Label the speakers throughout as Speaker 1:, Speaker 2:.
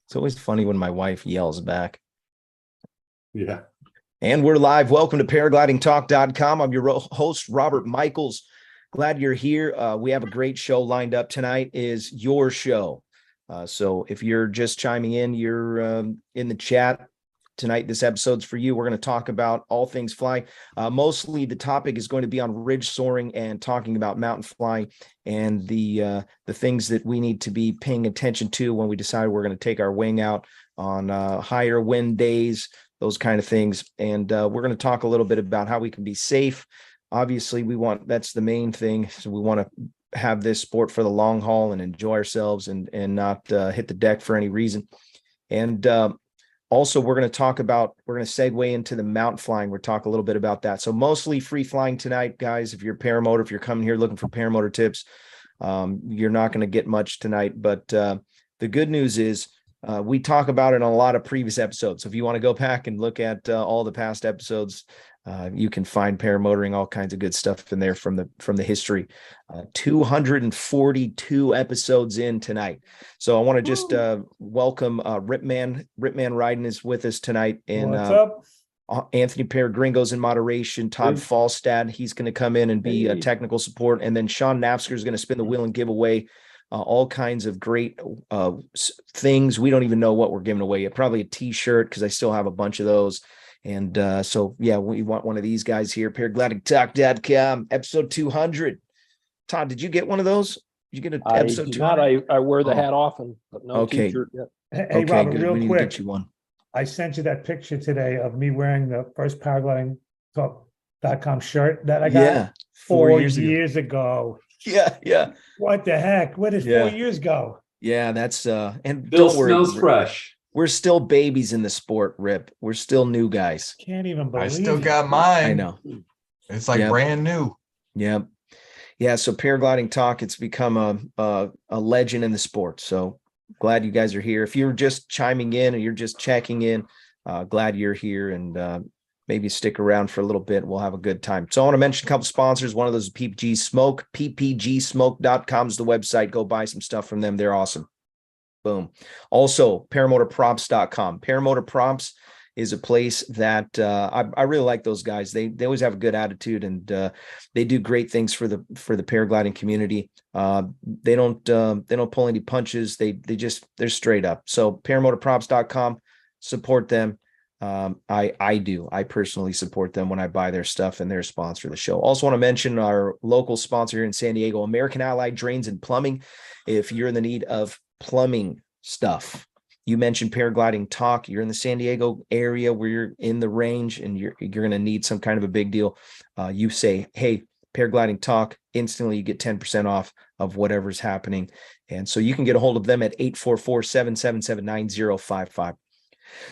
Speaker 1: It's always funny when my wife yells back.
Speaker 2: Yeah.
Speaker 1: And we're live. Welcome to paraglidingtalk.com. I'm your host, Robert Michaels. Glad you're here. We have a great show lined up. Tonight is your show. So if you're just chiming in, you're in the chat. Tonight, this episode's for you. We're going to talk about all things flying. Mostly the topic is going to be on ridge soaring and talking about mountain flying and the things that we need to be paying attention to when we decide we're going to take our wing out on higher wind days, those kind of things. And we're going to talk a little bit about how we can be safe. Obviously, that's the main thing. So we want to have this sport for the long haul and enjoy ourselves and not hit the deck for any reason. And also, we're going to segue into the mountain flying. We'll talk a little bit about that. So mostly free flying tonight, guys. If you're paramotor, if you're coming here looking for paramotor tips, you're not going to get much tonight. But the good news is we talk about it on a lot of previous episodes. So if you want to go back and look at all the past episodes, you can find paramotoring, all kinds of good stuff in there from the history. 242 episodes in tonight. So I want to just welcome Ripman. Ripman Riding is with us tonight. And
Speaker 3: what's up?
Speaker 1: Anthony Peregringo's in moderation. Todd Falstad, he's going to come in and be technical support. And then Sean Napsker is going to spin the wheel and give away all kinds of great things. We don't even know what we're giving away yet. Probably a t-shirt, because I still have a bunch of those. And so, yeah, we want one of these guys here. Paraglidingtalk.com, episode 200. Todd, did you get one of those? Did you get an episode 200?
Speaker 3: I wear the hat often, but no t-shirt yet.
Speaker 4: Hey, Robert,
Speaker 1: good.
Speaker 4: real quick,
Speaker 1: get you one.
Speaker 4: I sent you that picture today of me wearing the first paraglidingtalk.com shirt that I got.
Speaker 1: Yeah,
Speaker 4: 4 years ago.
Speaker 1: Yeah.
Speaker 4: What the heck? Where did 4 years go?
Speaker 1: Yeah, that's and
Speaker 2: Bill
Speaker 1: don't worry,
Speaker 2: smells fresh.
Speaker 1: we're still babies in the sport, Rip. We're still new guys.
Speaker 4: Can't even believe
Speaker 5: I still
Speaker 4: it.
Speaker 5: got mine.
Speaker 1: I know.
Speaker 5: It's like brand new.
Speaker 1: Yeah. Yeah. So paragliding talk, it's become a legend in the sport. So glad you guys are here. If you're just chiming in or you're just checking in, glad you're here, and maybe stick around for a little bit. We'll have a good time. So I want to mention a couple sponsors. One of those is PPG Smoke. ppgsmoke.com is the website. Go buy some stuff from them. They're awesome. Boom. Also, paramotorprops.com. Paramotor Props is a place that I really like those guys. They always have a good attitude, and they do great things for the paragliding community. They don't pull any punches. They're straight up. So paramotorprops.com, support them. I personally support them when I buy their stuff, and they're a sponsor of the show. Also want to mention our local sponsor here in San Diego, American Allied Drains and Plumbing. If you're in the need of plumbing stuff, you mentioned paragliding talk, you're in the San Diego area where you're in the range and you're going to need some kind of a big deal. You say, hey, paragliding talk, instantly you get 10% off of whatever's happening. And so you can get a hold of them at 844-777-9055.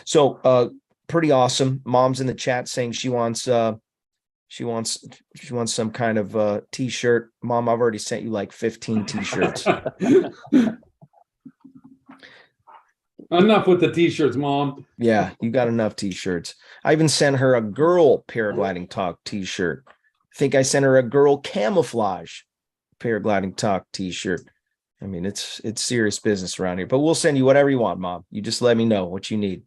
Speaker 1: So pretty awesome. Mom's in the chat saying she wants some kind of t-shirt. Mom, I've already sent you like 15 t-shirts.
Speaker 2: Enough with the t-shirts, Mom.
Speaker 1: Yeah, you got enough t-shirts. I even sent her a girl paragliding talk t-shirt. I think I sent her a girl camouflage paragliding talk t-shirt. I mean, it's serious business around here, but we'll send you whatever you want, Mom. You just let me know what you need.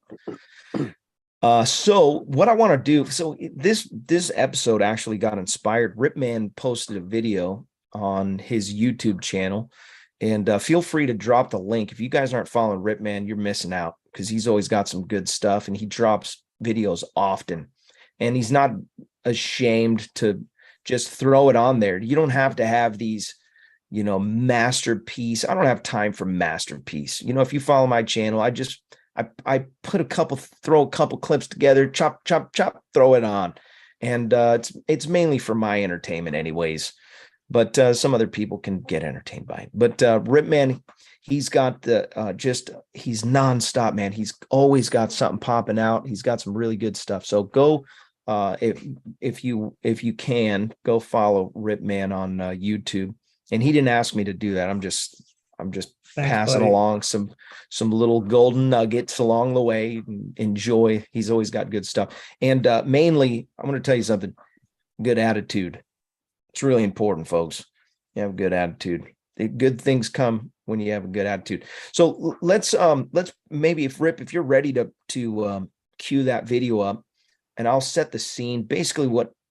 Speaker 1: So what I want to do, so this episode actually got inspired. Ripman posted a video on his YouTube channel, and feel free to drop the link. If you guys aren't following Ripman, you're missing out, because he's always got some good stuff, and he drops videos often, and he's not ashamed to just throw it on there. You don't have to have these, masterpiece. I don't have time for masterpiece. If you follow my channel, I throw a couple clips together, chop, throw it on. And it's mainly for my entertainment anyways, but some other people can get entertained by it. But Ripman, he's got he's nonstop, man. He's always got something popping out. He's got some really good stuff. So go, if you can, go follow Ripman on YouTube. And he didn't ask me to do that. I'm just
Speaker 4: Thanks,
Speaker 1: passing
Speaker 4: buddy.
Speaker 1: along some little golden nuggets along the way. Enjoy. He's always got good stuff. And mainly, I'm going to tell you something. Good attitude. It's really important, folks. You have a good attitude. Good things come when you have a good attitude. So let's maybe if you're ready to cue that video up, and I'll set the scene. Basically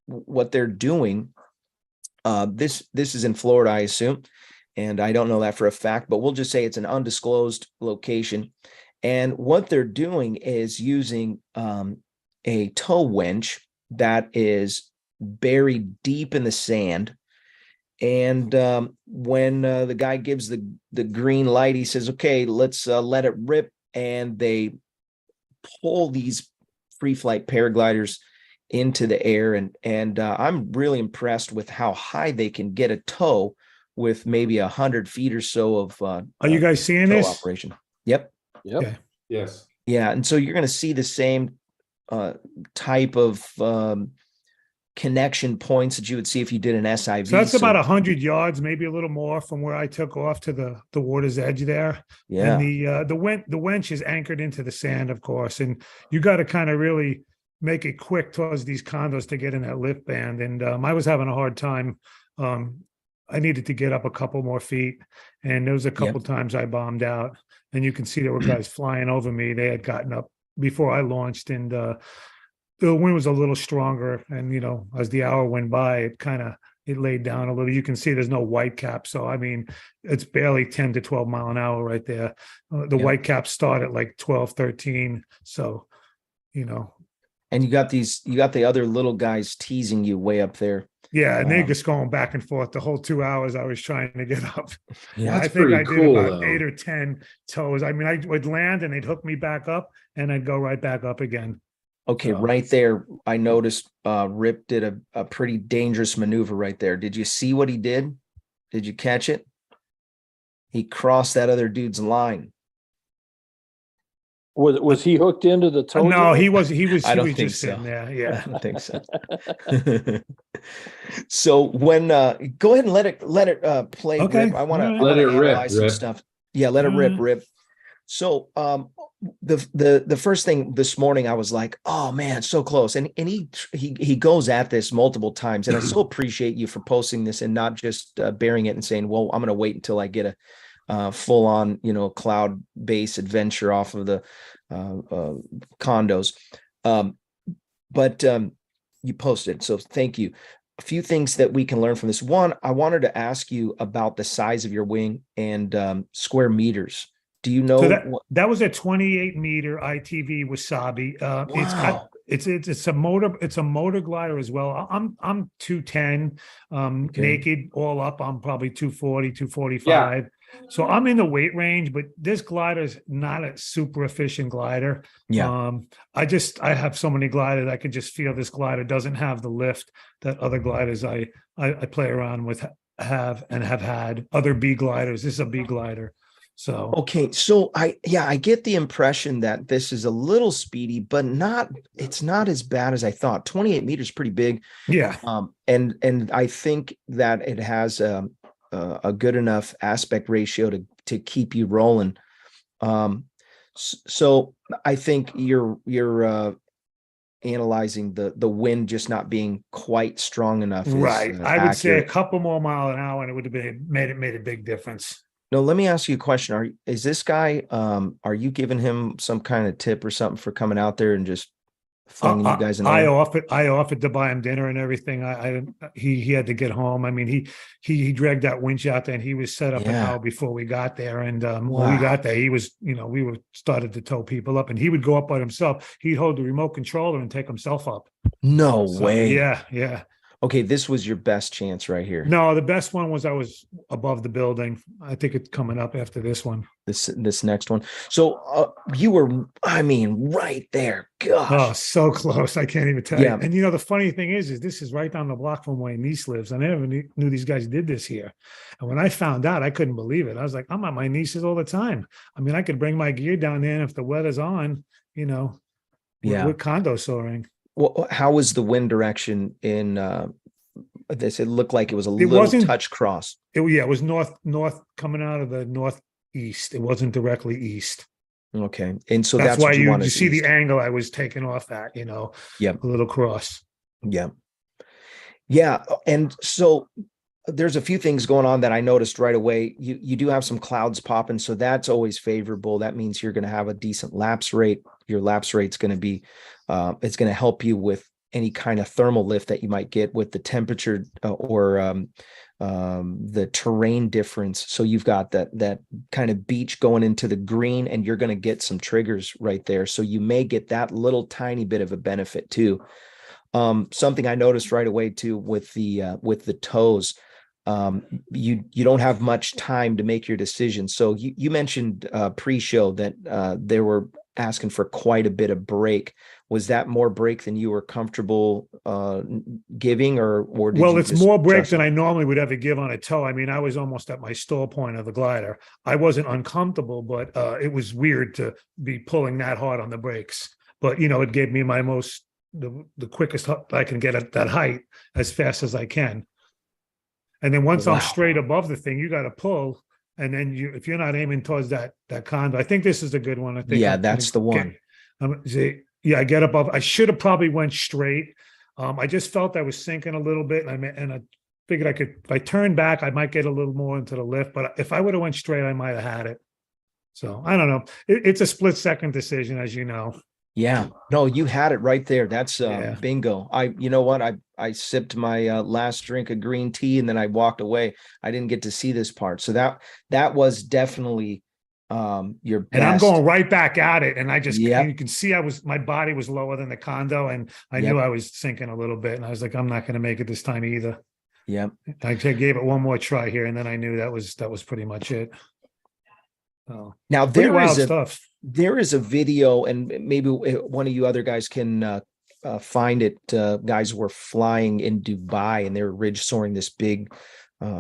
Speaker 1: what they're doing. This is in Florida, I assume, and I don't know that for a fact, but we'll just say it's an undisclosed location. And what they're doing is using a tow winch that is buried deep in the sand. And when the guy gives the green light, he says, "Okay, let's let it rip." And they pull these free flight paragliders into the air, and I'm really impressed with how high they can get a tow with maybe 100 feet or so of
Speaker 4: Are you guys seeing
Speaker 1: tow
Speaker 4: this?
Speaker 1: operation. Yep.
Speaker 3: Yep.
Speaker 4: Yeah.
Speaker 2: Yes.
Speaker 1: Yeah, and so you're going to see the same type of connection points that you would see if you did an SIV.
Speaker 4: So that's about 100 yards, maybe a little more from where I took off to the water's edge there.
Speaker 1: Yeah.
Speaker 4: And the winch is anchored into the sand, of course, and you got to kind of really make it quick towards these condos to get in that lift band. And I was having a hard time. I needed to get up a couple more feet, and there was a couple times I bombed out. And you can see there were guys flying over me. They had gotten up before I launched, and the wind was a little stronger. And as the hour went by, it laid down a little. You can see there's no white cap, so I mean, it's barely 10 to 12 mile an hour right there. The white caps start at like 12, 13. So,
Speaker 1: And you got the other little guys teasing you way up there.
Speaker 4: Yeah, and they're just going back and forth the whole 2 hours I was trying to get up.
Speaker 1: Yeah,
Speaker 4: I
Speaker 2: that's
Speaker 4: think
Speaker 2: pretty
Speaker 4: I did
Speaker 2: cool,
Speaker 4: about
Speaker 2: though.
Speaker 4: 8 or 10 toes. I mean, I would land and they'd hook me back up, and I'd go right back up again.
Speaker 1: Okay,
Speaker 4: So-
Speaker 1: right there, I noticed Rip did a pretty dangerous maneuver right there. Did you see what he did? Did you catch it? He crossed that other dude's line.
Speaker 3: Was he hooked into the toe?
Speaker 4: No,
Speaker 3: joint?
Speaker 4: he was. He was
Speaker 1: I don't
Speaker 4: just
Speaker 1: think
Speaker 4: sitting
Speaker 1: so.
Speaker 4: there.
Speaker 1: I
Speaker 4: Yeah.
Speaker 1: don't think so. So when go ahead and let it play.
Speaker 4: Okay,
Speaker 1: Rip. I want
Speaker 4: all right.
Speaker 1: to
Speaker 2: Let it rip,
Speaker 1: analyze some
Speaker 2: Rip.
Speaker 1: stuff. Yeah, let it rip,
Speaker 4: Mm.
Speaker 1: Rip. So the first thing this morning, I was like, oh man, so close. And he goes at this multiple times. And I so appreciate you for posting this and not just bearing it and saying, well, I'm gonna wait until I get a full on, cloud-based adventure off of the condos. But you posted, so thank you. A few things that we can learn from this. One, I wanted to ask you about the size of your wing and square meters. Do you know?
Speaker 4: So that was a 28-meter ITV Wasabi.
Speaker 1: Wow.
Speaker 4: It's a motor glider as well. I'm 210,
Speaker 1: Okay.
Speaker 4: naked all up. I'm probably 240, 245. So I'm in the weight range, but this glider is not a super efficient glider.
Speaker 1: Yeah.
Speaker 4: I have so many gliders. I can just feel this glider doesn't have the lift that other gliders I play around with have had. Other B gliders. This is a B glider. So
Speaker 1: Okay, so I get the impression that this is a little speedy, but it's not as bad as I thought. 28 meters, pretty big.
Speaker 4: yeah.
Speaker 1: And I think that it has a good enough aspect ratio to keep you rolling. So I think you're analyzing the wind just not being quite strong enough.
Speaker 4: Right. I would say a
Speaker 1: accurate.
Speaker 4: couple more mile an hour and it would have made a big difference.
Speaker 1: No, let me ask you a question. Is this guy, are you giving him some kind of tip or something for coming out there and just flinging you guys in the
Speaker 4: I
Speaker 1: air?
Speaker 4: offered to buy him dinner and everything. He had to get home. I mean, he dragged that winch out there and he was set up an
Speaker 1: Yeah.
Speaker 4: hour before we got there. And when we
Speaker 1: Wow.
Speaker 4: got there, he was, we were started to tow people up, and he would go up by himself. He'd hold the remote controller and take himself up.
Speaker 1: No
Speaker 4: So,
Speaker 1: way.
Speaker 4: yeah.
Speaker 1: Okay, this was your best chance right here.
Speaker 4: No, the best one was I was above the building. I think it's coming up after this one.
Speaker 1: This next one. So you were, I mean, right there.
Speaker 4: Oh,
Speaker 1: Gosh.
Speaker 4: so close. I can't even tell
Speaker 1: Yeah.
Speaker 4: you. And the funny thing is this is right down the block from where my niece lives. I never knew these guys did this here. And when I found out, I couldn't believe it. I was like, I'm at my niece's all the time. I mean, I could bring my gear down there, and if the weather's on,
Speaker 1: Yeah.
Speaker 4: with condo soaring.
Speaker 1: Well, how was the wind direction in this? It looked like it was a little
Speaker 4: wasn't-
Speaker 1: touch cross.
Speaker 4: It was north coming out of the northeast. It wasn't directly east.
Speaker 1: Okay. And so
Speaker 4: That's
Speaker 1: that's
Speaker 4: why
Speaker 1: what
Speaker 4: you
Speaker 1: want to
Speaker 4: see the angle I was taking off at,
Speaker 1: Yep.
Speaker 4: a little cross.
Speaker 1: Yeah. Yeah. And so there's a few things going on that I noticed right away. You do have some clouds popping, so that's always favorable. That means you're going to have a decent lapse rate. Your lapse rate's going to be, it's going to help you with any kind of thermal lift that you might get with the temperature or the terrain difference. So you've got that kind of beach going into the green, and you're going to get some triggers right there. So you may get that little tiny bit of a benefit too. Something I noticed right away too with the toes. You don't have much time to make your decision. So you mentioned pre-show that they were asking for quite a bit of break. Was that more break than you were comfortable giving, or did
Speaker 4: Well,
Speaker 1: you
Speaker 4: it's
Speaker 1: just
Speaker 4: more break
Speaker 1: trust
Speaker 4: than
Speaker 1: it?
Speaker 4: I normally would ever give on a toe. I mean, I was almost at my stall point of the glider. I wasn't uncomfortable, but it was weird to be pulling that hard on the brakes. But it gave me my the quickest I can get at that height as fast as I can. And then once I'm
Speaker 1: Wow.
Speaker 4: straight above the thing, you got to pull. And then if you're not aiming towards that condo, I think this is a good one. I think
Speaker 1: Yeah,
Speaker 4: I'm gonna
Speaker 1: that's the one.
Speaker 4: I get above. I should have probably went straight. I just felt I was sinking a little bit, and I figured I could. If I turned back, I might get a little more into the lift. But if I would have went straight, I might have had it. So I don't know. It's a split second decision, as you know.
Speaker 1: Yeah, no, you had it right there. That's
Speaker 4: Yeah.
Speaker 1: bingo. You know what? I sipped my last drink of green tea and then I walked away. I didn't get to see this part. So that was definitely your
Speaker 4: And I'm
Speaker 1: best.
Speaker 4: going right back at it, and
Speaker 1: Yep.
Speaker 4: you can see my body was lower than the condo, and I
Speaker 1: Yep.
Speaker 4: knew I was sinking a little bit, and I was like, I'm not going to make it this time either.
Speaker 1: Yep.
Speaker 4: I gave it one more try here, and then I knew that was pretty much it. Oh,
Speaker 1: Now
Speaker 4: pretty wild stuff.
Speaker 1: there is a video, and maybe one of you other guys can find it. Guys were flying in Dubai, and they were ridge soaring this big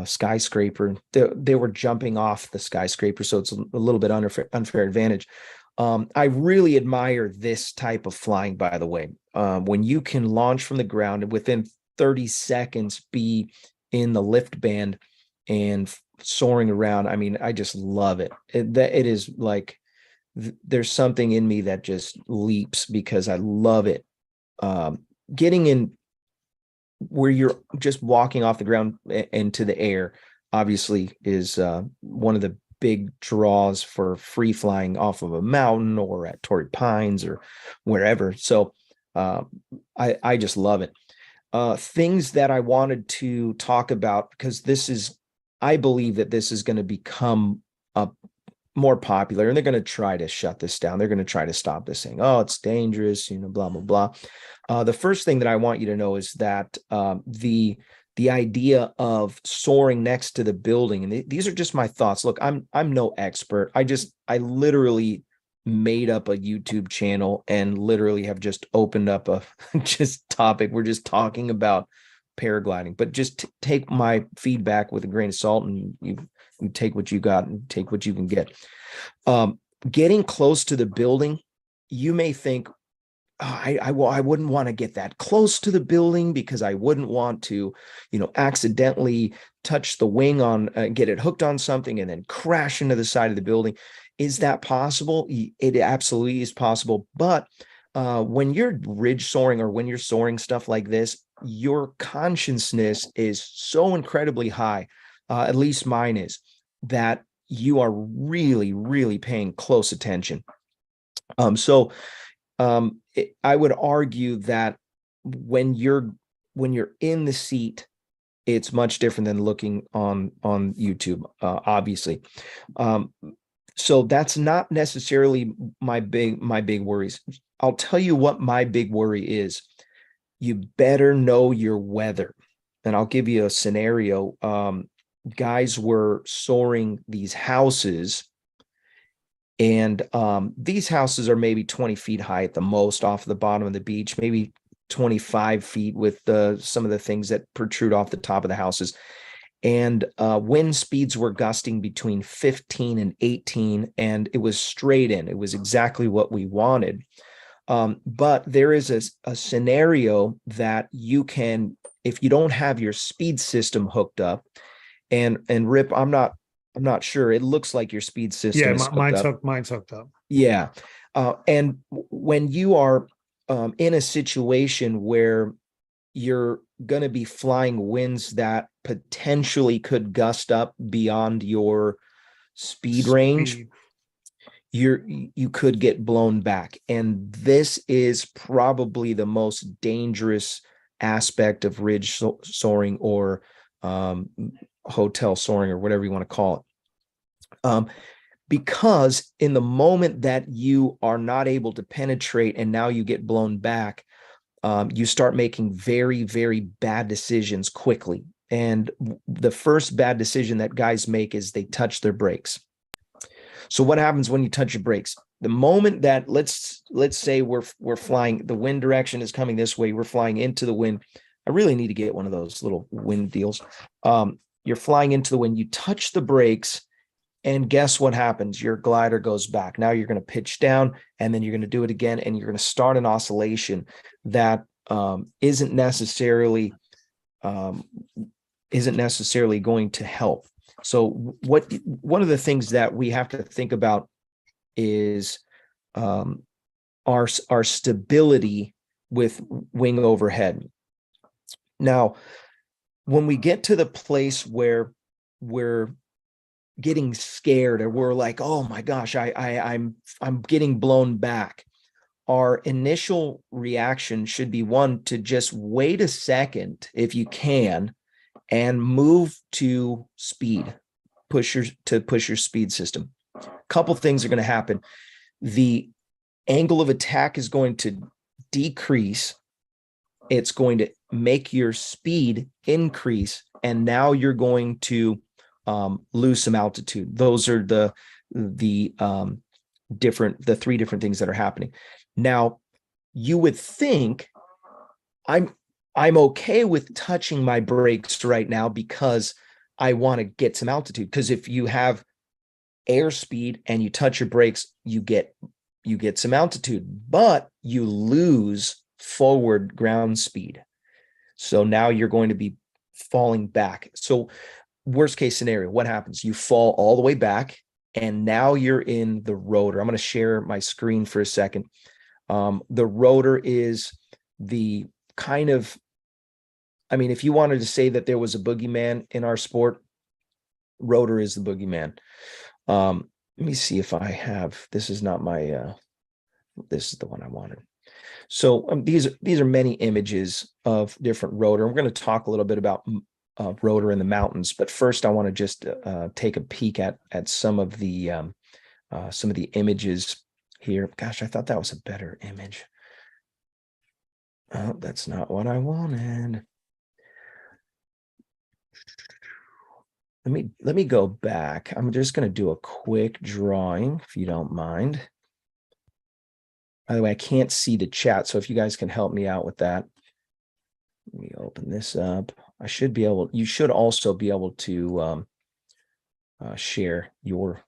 Speaker 1: skyscraper. They were jumping off the skyscraper, so it's a little bit unfair advantage. I really admire this type of flying, by the way. When you can launch from the ground and within 30 seconds be in the lift band and soaring around. I mean, I just love it. It is like there's something in me that just leaps because I love it. Getting in where you're just walking off the ground into the air, obviously, is one of the big draws for free flying off of a mountain or at Torrey Pines or wherever. So I just love it. Things that I wanted to talk about, because I believe that this is going to become more popular, and they're going to try to shut this down. They're going to try to stop this, saying, "Oh, it's dangerous," blah blah blah. The first thing that I want you to know is that the idea of soaring next to the building, and these are just my thoughts. Look, I'm no expert. I literally made up a YouTube channel and literally have just opened up a just topic. We're just talking about paragliding, but just take my feedback with a grain of salt, and you take what you got and take what you can get. Getting close to the building, you may think, oh, I wouldn't want to get that close to the building because I wouldn't want to, accidentally touch the wing on, get it hooked on something and then crash into the side of the building. Is that possible? It absolutely is possible. But when you're ridge soaring or when you're soaring stuff like this, your consciousness is so incredibly high, at least mine is, that you are really, really paying close attention. I would argue that when you're in the seat, it's much different than looking on YouTube, obviously. So that's not necessarily my big worries. I'll tell you what my big worry is. You better know your weather. And I'll give you a scenario. Guys were soaring these houses, and these houses are maybe 20 feet high at the most off the bottom of the beach, maybe 25 feet with some of the things that protrude off the top of the houses. And wind speeds were gusting between 15 and 18, and it was straight in. It was exactly what we wanted. But there is a scenario that you can, if you don't have your speed system hooked up, and Rip, I'm not sure. It looks like your speed system is hooked up.
Speaker 4: Mine's hooked up.
Speaker 1: Yeah. And when you are in a situation where you're going to be flying winds that potentially could gust up beyond your speed range,
Speaker 4: Speed.
Speaker 1: you could get blown back. And this is probably the most dangerous aspect of ridge soaring, or hotel soaring, or whatever you want to call it. Because in the moment that you are not able to penetrate and now you get blown back, you start making very, very bad decisions quickly. And the first bad decision that guys make is they touch their brakes. So what happens when you touch your brakes? The moment that let's say we're flying, the wind direction is coming this way, we're flying into the wind. I really need to get one of those little wind deals. You're flying into the wind, you touch the brakes, and guess what happens? Your glider goes back. Now you're going to pitch down, and then you're going to do it again, and you're going to start an oscillation that isn't necessarily going to help. So one of the things that we have to think about is our stability with wing overhead. Now, when we get to the place where we're getting scared, or we're like, oh my gosh, I'm getting blown back, our initial reaction should be, one, to just wait a second if you can and move to speed, push your speed system. A couple things are going to happen. The angle of attack is going to decrease. It's going to make your speed increase, and now you're going to lose some altitude. Those are the three different things that are happening. Now, you would think I'm okay with touching my brakes right now because I want to get some altitude. Because if you have airspeed and you touch your brakes, you get some altitude, but you lose forward ground speed. So now you're going to be falling back. So worst case scenario, what happens? You fall all the way back, and now you're in the rotor. I'm going to share my screen for a second. The rotor is the kind of, I mean, if you wanted to say that there was a boogeyman in our sport, rotor is the boogeyman. Let me see if I have, this is not my, this is the one I wanted. So these are many images of different rotor. We're going to talk a little bit about rotor in the mountains, but first I want to just take a peek at some of the images here. Gosh, I thought that was a better image. Oh, that's not what I wanted. Let me go back. I'm just going to do a quick drawing, if you don't mind. By the way, I can't see the chat, so if you guys can help me out with that. Let me open this up. I should be able, you should also be able to share your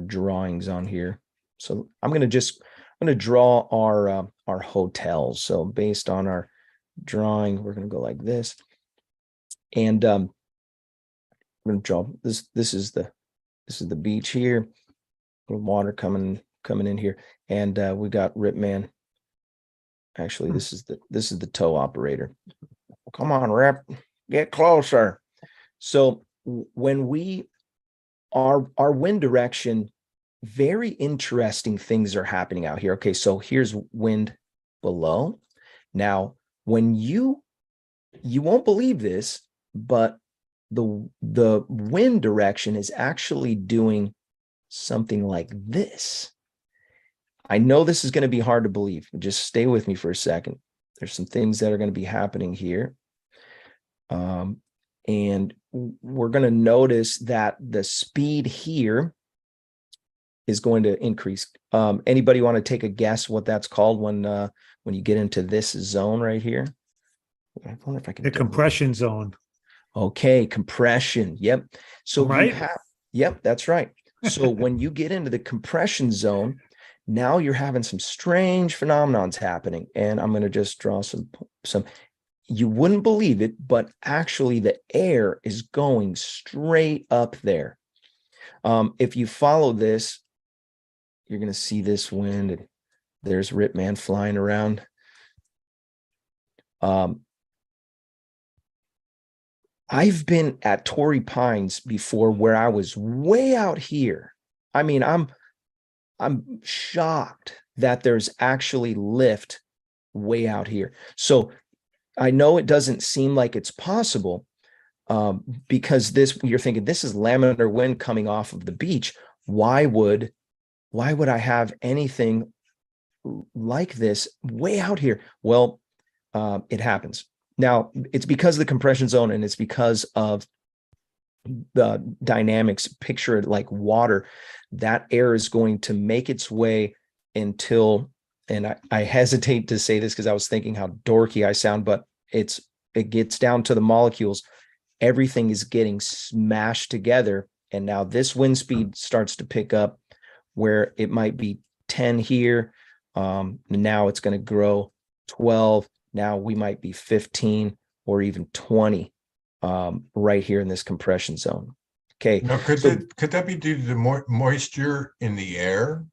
Speaker 1: drawings on here. So I'm going to draw our hotels. So based on our drawing, we're going to go like this. And I'm going to draw this. This is the beach here. Little water coming in here, and we got Ripman. Actually, this is the tow operator. Come on, Rip, get closer. So when our wind direction, very interesting things are happening out here. Okay, so here's wind below. Now, when you won't believe this, but the wind direction is actually doing something like this. I know this is going to be hard to believe. Just stay with me for a second. There's some things that are going to be happening here. And we're going to notice that the speed here is going to increase. Anybody want to take a guess what that's called when you get into this zone right here? I wonder if I can.
Speaker 4: The compression zone.
Speaker 1: Okay, compression. Yep. So
Speaker 4: right.
Speaker 1: Yep, that's right. So when you get into the compression zone, now you're having some strange phenomenons happening. And I'm going to just draw some, you wouldn't believe it, but actually the air is going straight up there. If you follow this, you're going to see this wind, and there's Ripman flying around. I've been at Torrey Pines before where I was way out here. I mean, I'm shocked that there's actually lift way out here. So I know it doesn't seem like it's possible, because you're thinking this is laminar wind coming off of the beach. Why would I have anything like this way out here? Well, it happens. Now, it's because of the compression zone, and it's because of the dynamics. Picture it like water. That air is going to make its way until, and I hesitate to say this because I was thinking how dorky I sound, but it gets down to the molecules. Everything is getting smashed together. And now this wind speed starts to pick up where it might be 10 here. Now it's going to grow 12. Now we might be 15 or even 20 right here in this compression zone. Okay.
Speaker 5: Now, could that be due to the moisture in the air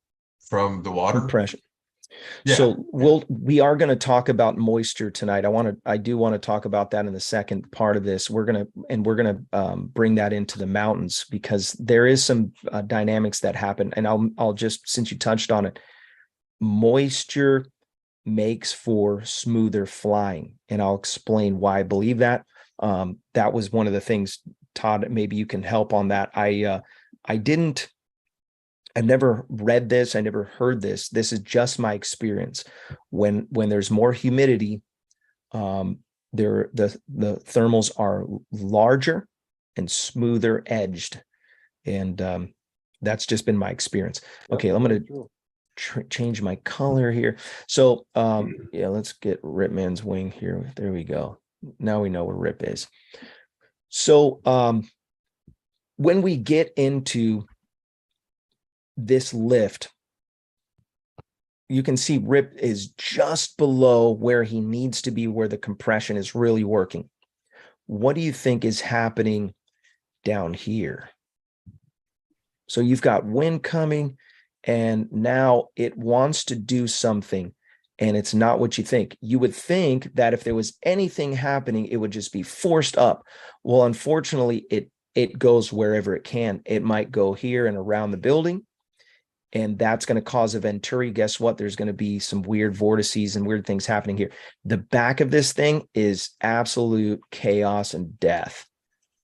Speaker 5: from the water?
Speaker 1: Compression.
Speaker 5: Yeah.
Speaker 1: So we are going to talk about moisture tonight. I do want to talk about that in the second part of this. We're going to bring that into the mountains because there is some dynamics that happen. And I'll just, since you touched on it, moisture makes for smoother flying. And I'll explain why I believe that. That was one of the things, Todd, maybe you can help on that. I've never read this. I never heard this. This is just my experience. When there's more humidity, the thermals are larger and smoother edged. And that's just been my experience. Okay, I'm going to change my color here. So yeah, let's get Ripman's wing here. There we go. Now we know where Rip is. So when we get into this lift, you can see Rip is just below where he needs to be, where the compression is really working. What do you think is happening down here? So you've got wind coming, and now it wants to do something, and it's not what you think. You would think that if there was anything happening, it would just be forced up. Well, unfortunately, it goes wherever it can. It might go here and around the building, and that's going to cause a venturi. Guess what? There's going to be some weird vortices and weird things happening here. The back of this thing is absolute chaos and death.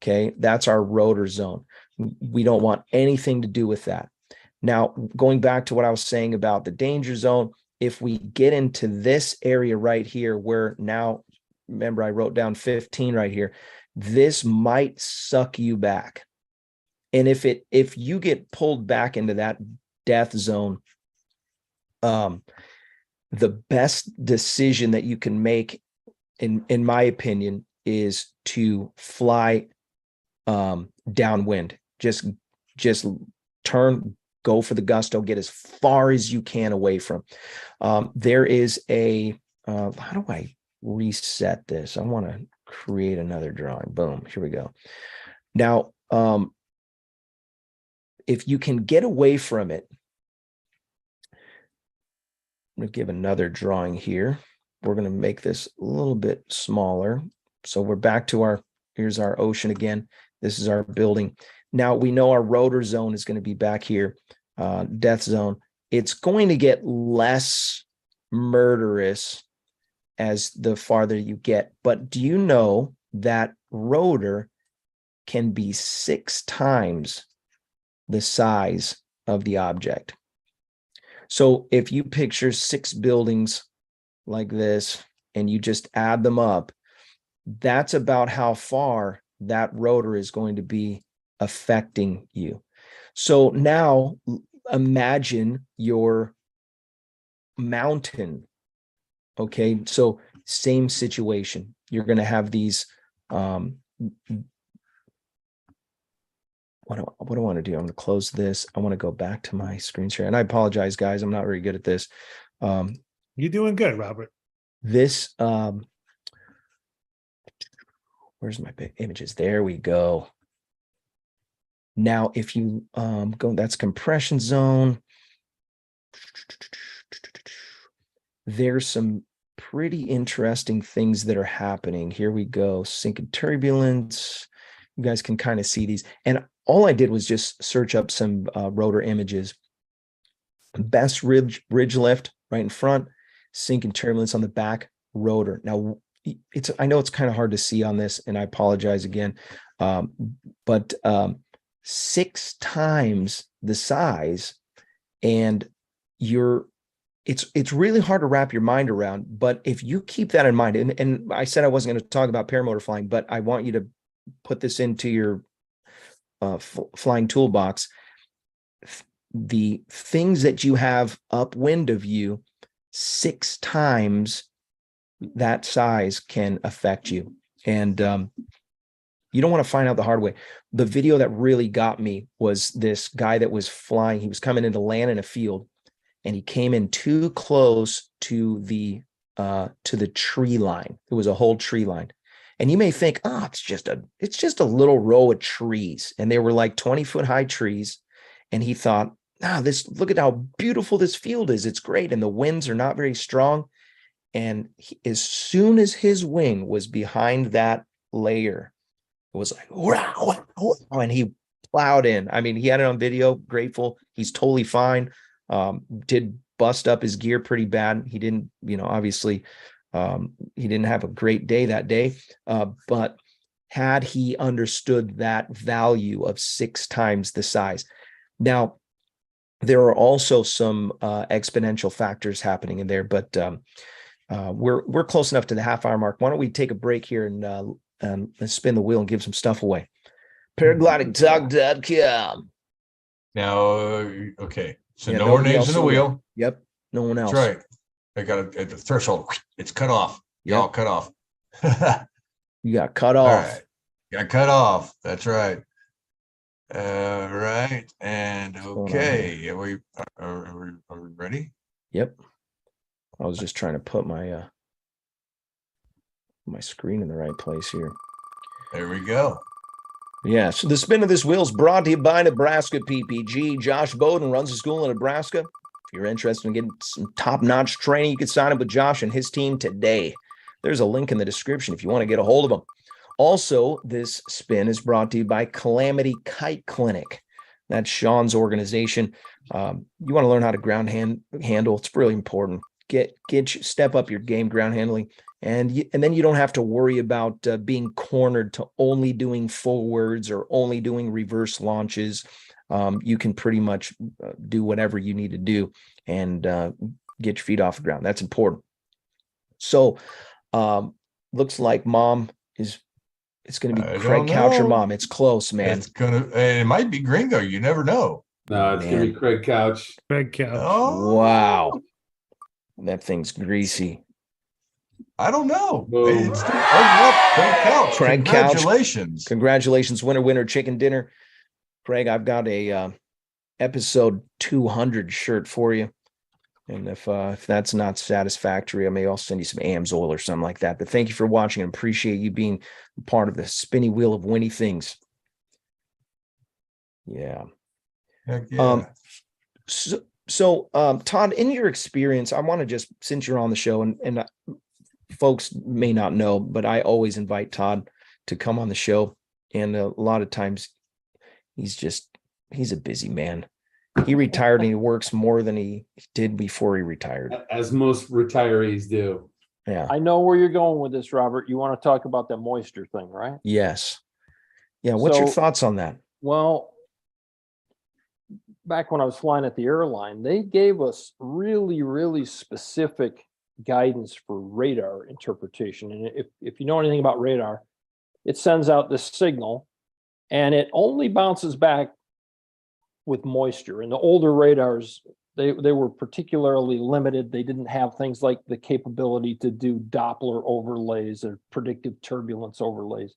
Speaker 1: Okay, that's our rotor zone. We don't want anything to do with that. Now, going back to what I was saying about the danger zone, if we get into this area right here, where now, remember I wrote down 15 right here, this might suck you back. And if you get pulled back into that death zone, the best decision that you can make, in my opinion, is to fly downwind. Just turn, go for the gusto, get as far as you can away from. There is a how do I reset this? I want to create another drawing. Boom, here we go. Now if you can get away from it, I'm going to give another drawing here. We're going to make this a little bit smaller. So we're back to here's our ocean again. This is our building. Now we know our rotor zone is going to be back here, death zone. It's going to get less murderous as the farther you get. But do you know that rotor can be 6 times the size of the object? So if you picture 6 buildings like this and you just add them up, that's about how far that rotor is going to be affecting you. So now imagine your mountain. Okay, so same situation. You're going to have these what do I want to do? I'm going to close this. I want to go back to my screen share. And I apologize, guys. I'm not very good at this.
Speaker 4: You're doing good, Robert.
Speaker 1: This, where's my images? There we go. Now, if you go, that's compression zone. There's some pretty interesting things that are happening. Here we go. Sinking turbulence. You guys can kind of see these. And all I did was just search up some rotor images. Best ridge lift right in front, sinking turbulence on the back, rotor. Now, I know it's kind of hard to see on this, and I apologize again, but 6 times the size, and it's really hard to wrap your mind around. But if you keep that in mind, and I said I wasn't going to talk about paramotor flying, but I want you to put this into your flying toolbox. The things that you have upwind of you, 6 times that size can affect you. And you don't want to find out the hard way. The video that really got me was this guy that was flying. He was coming into land in a field, and he came in too close to the tree line. It was a whole tree line. And you may think, oh, it's just a little row of trees. And they were like 20-foot high trees. And he thought, look at how beautiful this field is. It's great. And the winds are not very strong. And as soon as his wing was behind that layer, it was like, wow, and he plowed in. I mean, he had it on video, grateful. He's totally fine. Did bust up his gear pretty bad. He didn't, obviously, he didn't have a great day that day. But had he understood that value of 6 times the size. Now, there are also some exponential factors happening in there, but we're close enough to the half-hour mark. Why don't we take a break here and spin the wheel and give some stuff away? Paraglidingtalk.com.
Speaker 5: Now, okay. So
Speaker 1: Yeah,
Speaker 5: no more
Speaker 1: nobody
Speaker 5: names
Speaker 1: else
Speaker 5: in the
Speaker 1: will know.
Speaker 5: wheel.
Speaker 1: Yep, no one else.
Speaker 5: That's right. I got at the threshold. It's cut off.
Speaker 1: Yep.
Speaker 5: Y'all cut off. All
Speaker 1: You got cut off.
Speaker 5: right. Got cut off. That's right. Right. And
Speaker 1: going on
Speaker 5: okay. Are we ready?
Speaker 1: Yep. I was just trying to put my my screen in the right place here.
Speaker 5: There we go.
Speaker 1: Yeah, so the spin of this wheel is brought to you by Nebraska PPG. Josh Bowden runs a school in Nebraska. If you're interested in getting some top-notch training, you can sign up with Josh and his team today. There's a link in the description if you want to get a hold of them. Also, this spin is brought to you by Calamity Kite Clinic. That's Sean's organization. You want to learn how to ground handle. It's really important. Step up your game ground handling. And then you don't have to worry about being cornered to only doing forwards or only doing reverse launches. You can pretty much do whatever you need to do and get your feet off the ground. That's important. So looks like mom it's going to be Craig Coucher mom. It's close, man.
Speaker 5: It might be Gringo. You never know.
Speaker 2: No, it's gonna be Craig Couch.
Speaker 4: Craig Couch.
Speaker 5: Oh,
Speaker 1: Wow. That thing's greasy.
Speaker 5: I don't know.
Speaker 2: Boom.
Speaker 5: It's Craig Couch.
Speaker 1: Craig Couch.
Speaker 5: Congratulations.
Speaker 1: Congratulations, winner, chicken dinner. Craig, I've got a episode 200 shirt for you. And if that's not satisfactory, I may also send you some AMSOIL or something like that. But thank you for watching and appreciate you being part of the spinny wheel of winny things. Yeah.
Speaker 5: Heck yeah.
Speaker 1: So Todd, in your experience, I want to just, since you're on the show, and folks may not know, but I always invite Todd to come on the show. And a lot of times he's a busy man. He retired and he works more than he did before he retired.
Speaker 2: As most retirees do.
Speaker 1: Yeah.
Speaker 3: I know where you're going with this, Robert. You want to talk about that moisture thing, right?
Speaker 1: Yes. Yeah. What's your
Speaker 3: So-
Speaker 1: thoughts on that?
Speaker 3: Well, back when I was flying at the airline, they gave us really, really specific guidance for radar interpretation. And if you know anything about radar, it sends out this signal and it only bounces back with moisture. And the older radars, they were particularly limited. They didn't have things like the capability to do Doppler overlays or predictive turbulence overlays.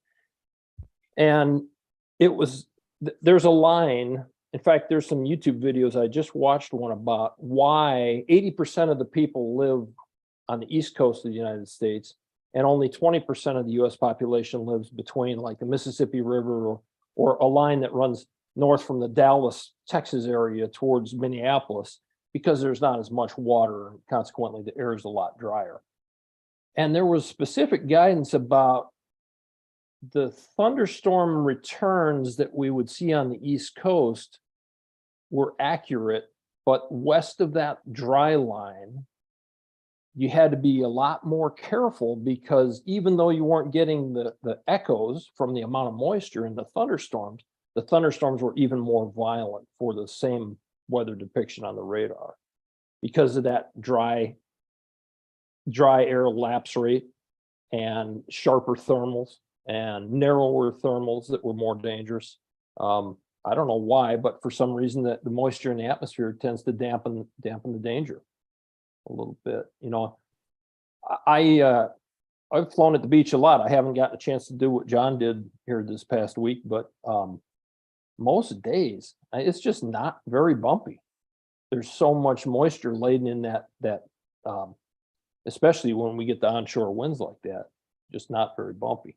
Speaker 3: And there's a line. In fact, there's some YouTube videos. I just watched one about why 80% of the people live on the East Coast of the United States, and only 20% of the US population lives between like the Mississippi River or a line that runs north from the Dallas, Texas area towards Minneapolis, because there's not as much water. And consequently, the air is a lot drier. And there was specific guidance about the thunderstorm returns that we would see on the East Coast were accurate, but west of that dry line, you had to be a lot more careful, because even though you weren't getting the echoes from the amount of moisture in the thunderstorms were even more violent for the same weather depiction on the radar because of that dry air lapse rate and sharper thermals and narrower thermals that were more dangerous. I don't know why, but for some reason that the moisture in the atmosphere tends to dampen the danger a little bit. You know, I've flown at the beach a lot. I haven't gotten a chance to do what John did here this past week, but most days it's just not very bumpy. There's so much moisture laden in that especially when we get the onshore winds like that, just not very bumpy.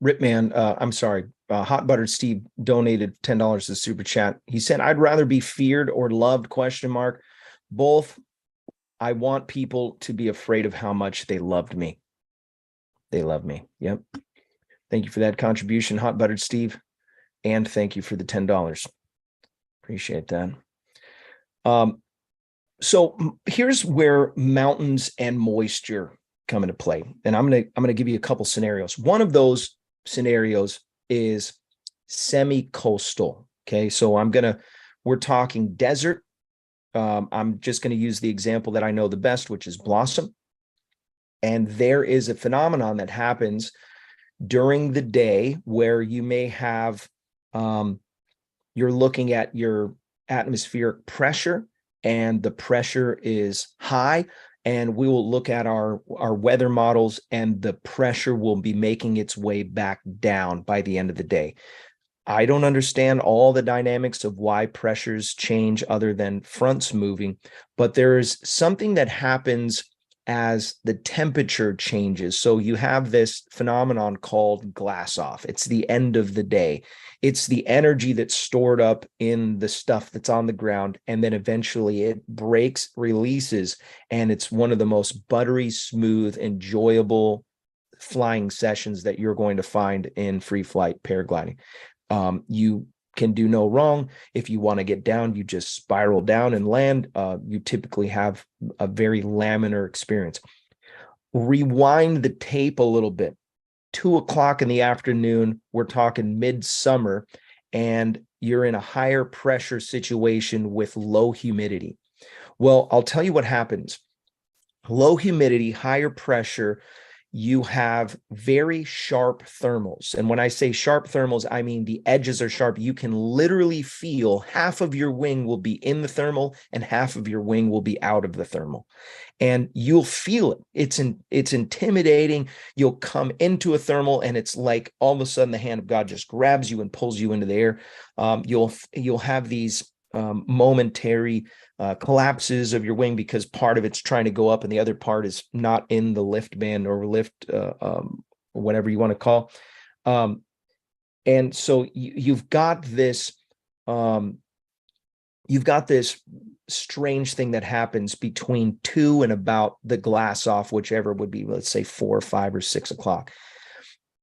Speaker 1: Ripman, I'm sorry, Hot Buttered Steve donated $10 to super chat. He said, I'd rather be feared or loved, ? Both. I want people to be afraid of how much they loved me. They love me. Yep. Thank you for that contribution, Hot Buttered Steve. And thank you for the $10. Appreciate that. So here's where mountains and moisture come into play. And I'm gonna give you a couple scenarios. One of those scenarios is semi-coastal. Okay, so we're talking desert. I'm just going to use the example that I know the best, which is Blossom. And there is a phenomenon that happens during the day where you may have, you're looking at your atmospheric pressure, and the pressure is high. And we will look at our weather models, and the pressure will be making its way back down by the end of the day. I don't understand all the dynamics of why pressures change other than fronts moving, but there is something that happens as the temperature changes. So you have this phenomenon called glass off. It's the end of the day. It's the energy that's stored up in the stuff that's on the ground, and then eventually it breaks, releases, and it's one of the most buttery, smooth, enjoyable flying sessions that you're going to find in free flight paragliding. You can do no wrong. If you want to get down, you just spiral down and land. You typically have a very laminar experience. Rewind the tape a little bit. 2 o'clock in the afternoon, we're talking midsummer, and you're in a higher pressure situation with low humidity. Well, I'll tell you what happens. Low humidity, higher pressure, you have very sharp thermals. And when I say sharp thermals, I mean the edges are sharp. You can literally feel half of your wing will be in the thermal and half of your wing will be out of the thermal. And you'll feel it. It's intimidating. You'll come into a thermal and it's like all of a sudden the hand of God just grabs you and pulls you into the air. You'll have these momentary collapses of your wing because part of it's trying to go up and the other part is not in the lift band or lift whatever you want to call. And so you've got this strange thing that happens between 2 and about the glass off, whichever would be, let's say 4 or 5 or 6 o'clock.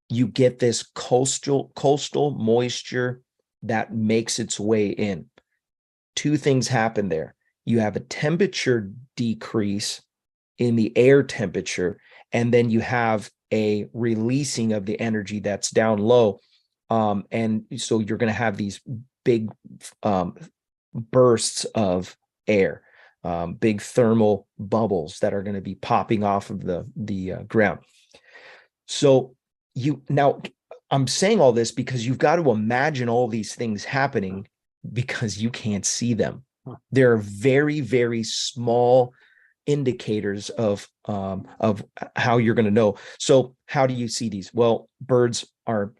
Speaker 1: You get this coastal moisture that makes its way in. 2 things happen there. You have a temperature decrease in the air temperature, and then you have a releasing of the energy that's down low. And so you're going to have these big bursts of air, big thermal bubbles that are going to be popping off of the ground. So now I'm saying all this because you've got to imagine all these things happening because you can't see them. There are very, very small indicators of how you're going to know. So how do you see these? Well, birds are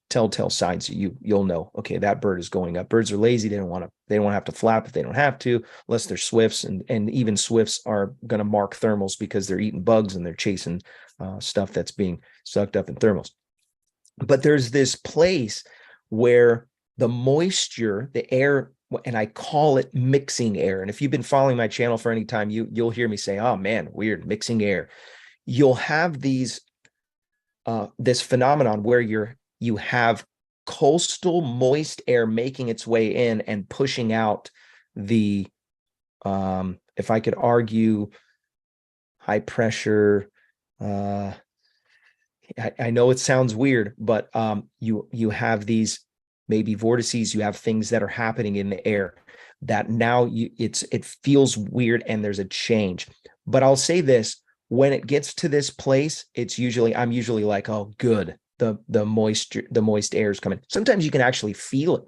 Speaker 1: telltale signs. You'll know, okay, that bird is going up. Birds are lazy. They don't have to flap if they don't have to, unless they're swifts, and even swifts are going to mark thermals because they're eating bugs and they're chasing stuff that's being sucked up in thermals. But there's this place where the moisture, the air and I call it mixing air. And if you've been following my channel for any time, you'll hear me say, oh man, weird, mixing air. You'll have these this phenomenon where you have coastal moist air making its way in and pushing out the if I could argue high pressure, I know it sounds weird, but you have these maybe vortices, you have things that are happening in the air that now it feels weird and there's a change. But I'll say this, when it gets to this place, I'm usually like, oh, good. The moist air is coming. Sometimes you can actually feel it.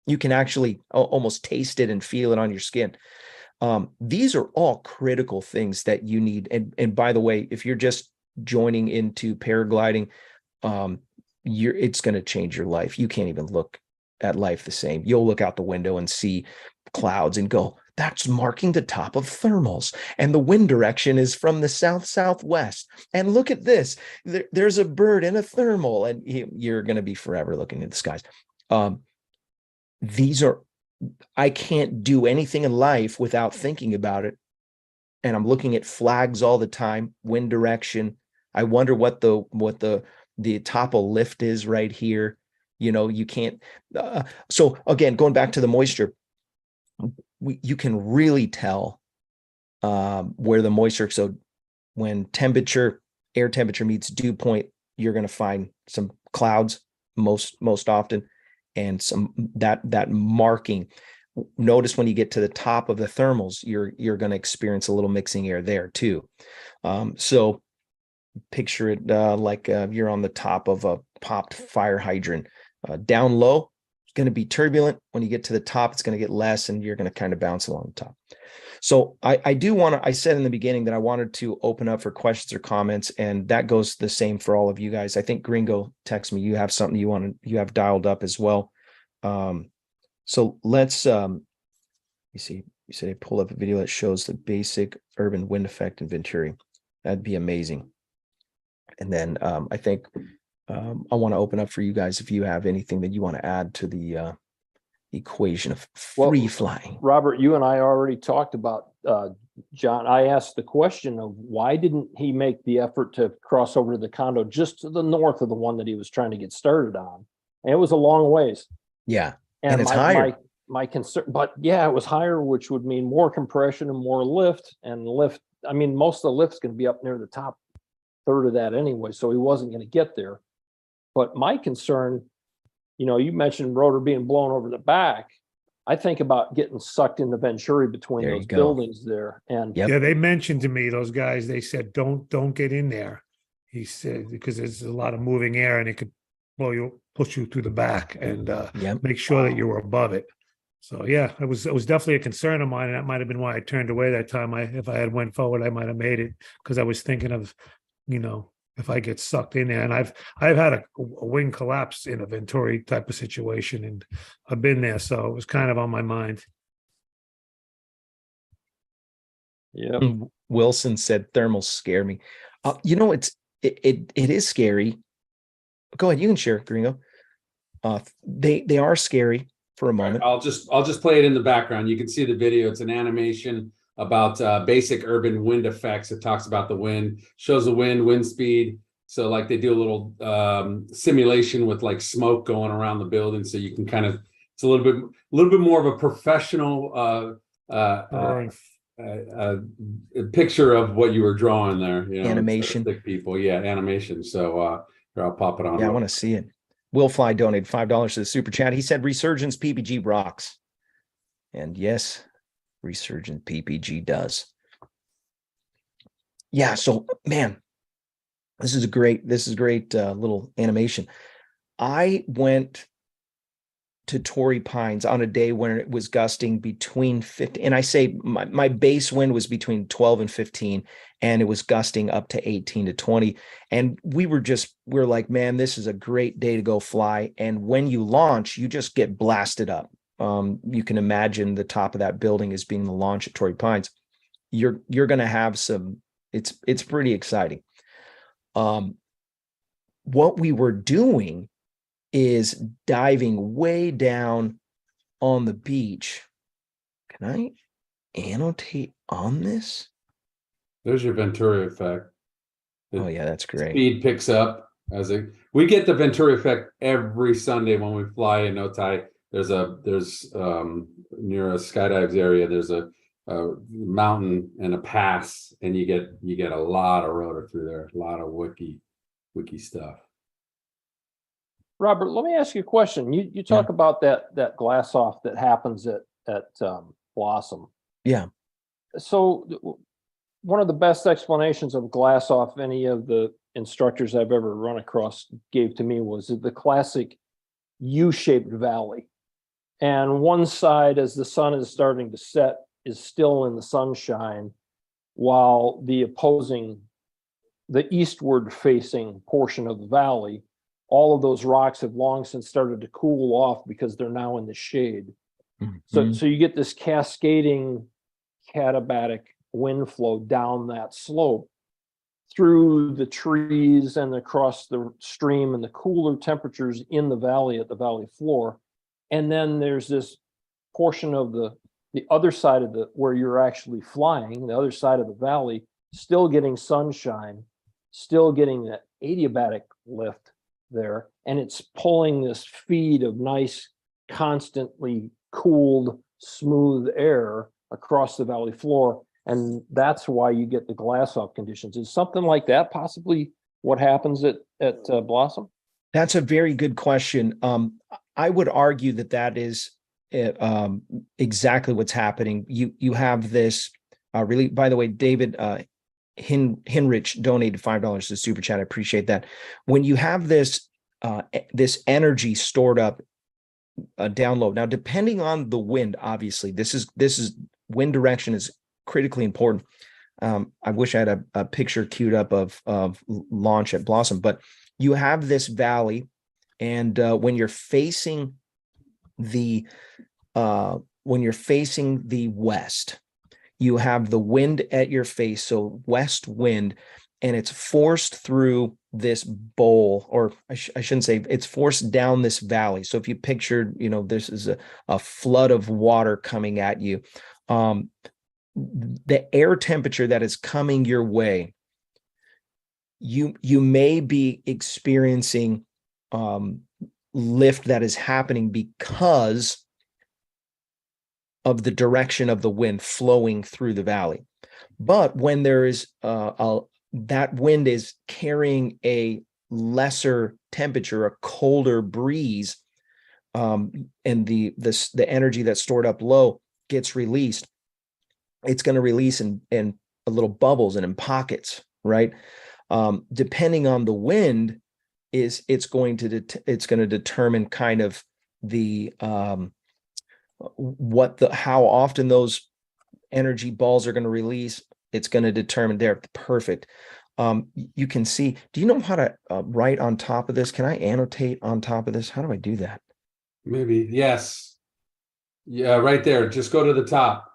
Speaker 1: You can actually almost taste it and feel it on your skin. These are all critical things that you need. And by the way, if you're just joining into paragliding, it's going to change your life. You can't even look at life the same. You'll look out the window and see clouds and go, that's marking the top of thermals. And the wind direction is from the south-southwest. And look at this. There's a bird in a thermal, and you're going to be forever looking at the skies. I can't do anything in life without thinking about it. And I'm looking at flags all the time, wind direction. I wonder what the top of lift is right here. You can't. So again, going back to the moisture, you can really tell where the moisture. So when air temperature meets dew point, you're going to find some clouds most often, and some that marking. Notice when you get to the top of the thermals, you're going to experience a little mixing air there too. So picture it like you're on the top of a popped fire hydrant. Down low, it's going to be turbulent. When you get to the top, it's going to get less, and you're going to kind of bounce along the top. So I said in the beginning that I wanted to open up for questions or comments, and that goes the same for all of you guys. I think Gringo texted me, you have something you have dialed up as well. So let's, you see, you said I pulled up a video that shows the basic urban wind effect in Venturi. That'd be amazing. And then I think I want to open up for you guys if you have anything that you want to add to the equation of free flying.
Speaker 3: Robert, you and I already talked about, John, I asked the question of why didn't he make the effort to cross over to the condo just to the north of the one that he was trying to get started on? And it was a long ways.
Speaker 1: Yeah. And it's higher.
Speaker 3: My concern, but yeah, it was higher, which would mean more compression and more lift. And lift, I mean, most of the lift's going to be up near the top third of that anyway, so he wasn't going to get there. But my concern, you mentioned rotor being blown over the back. I think about getting sucked in the Venturi between those buildings there. And
Speaker 4: yeah, they mentioned to me, those guys, they said, don't get in there. He said, because there's a lot of moving air and it could push you through the back, and make sure that you were above it. So yeah, it was definitely a concern of mine, and that might have been why I turned away that time. If I had went forward, I might have made it, because I was thinking of, if I get sucked in there. And I've had a wing collapse in a Venturi type of situation, and I've been there, so it was kind of on my mind.
Speaker 3: yeah,
Speaker 1: Wilson said thermals scare me. It is scary. Go ahead, you can share, Gringo. They are scary for a moment.
Speaker 2: I'll just play it in the background. You can see the video. It's an animation about basic urban wind effects. It talks about the wind, shows the wind speed. So like they do a little simulation with like smoke going around the building, so you can kind of, it's a little bit more of a professional picture of what you were drawing there.
Speaker 1: Animation.
Speaker 2: People, yeah, animation. So here, I'll pop it on.
Speaker 1: Yeah, I want to see it. Will Fly donated $5 to the super chat. He said Resurgence PPG rocks. And yes, Resurgent PPG does. Yeah, so man, this is great little animation. I went to Torrey Pines on a day when it was gusting between 50, and I say my base wind was between 12 and 15, and it was gusting up to 18 to 20. And we're like, man, this is a great day to go fly. And when you launch, you just get blasted up. You can imagine the top of that building as being the launch at Torrey Pines. You're going to have it's pretty exciting. What we were doing is diving way down on the beach. Can I annotate on this?
Speaker 2: There's your Venturi effect.
Speaker 1: Oh yeah, that's great.
Speaker 2: Speed picks up we get the Venturi effect every Sunday when we fly in Otay. There's near a skydives area, there's a mountain and a pass, and you get a lot of rotor through there, a lot of wiki stuff.
Speaker 3: Robert, let me ask you a question. You talk about that glass off that happens at Blossom.
Speaker 1: Yeah.
Speaker 3: So one of the best explanations of glass off any of the instructors I've ever run across gave to me was the classic U-shaped valley. And one side, as the sun is starting to set, is still in the sunshine, while the eastward facing portion of the valley, all of those rocks have long since started to cool off because they're now in the shade.
Speaker 1: Mm-hmm.
Speaker 3: So you get this cascading katabatic wind flow down that slope through the trees and across the stream and the cooler temperatures in the valley at the valley floor. And then there's this portion of the other side of where you're actually flying, the other side of the valley, still getting sunshine, still getting that adiabatic lift there. And it's pulling this feed of nice, constantly cooled, smooth air across the valley floor. And that's why you get the glass off conditions. Is something like that possibly what happens at Blossom?
Speaker 1: That's a very good question. I would argue that is exactly what's happening. You have this really, by the way, David Hinrich donated $5 to Super Chat. I appreciate that. When you have this energy stored up down low. Now, depending on the wind, obviously, this is wind direction is critically important. I wish I had a picture queued up of launch at Blossom, but you have this valley, and when you're facing the west, you have the wind at your face, so west wind, and it's forced through this bowl, or I shouldn't say, it's forced down this valley. So if you pictured, this is a flood of water coming at you. The air temperature that is coming your way, you may be experiencing lift that is happening because of the direction of the wind flowing through the valley. But when there is that wind is carrying a lesser temperature, a colder breeze, and the energy that's stored up low gets released, it's going to release in little bubbles and in pockets, right? Depending on the wind, it's going to determine kind of the how often those energy balls are going to release. It's going to determine there. Perfect. You can see. Do you know how to write on top of this? Can I annotate on top of this? How do I do that?
Speaker 2: Maybe. Yes. Yeah, right there. Just go to the top,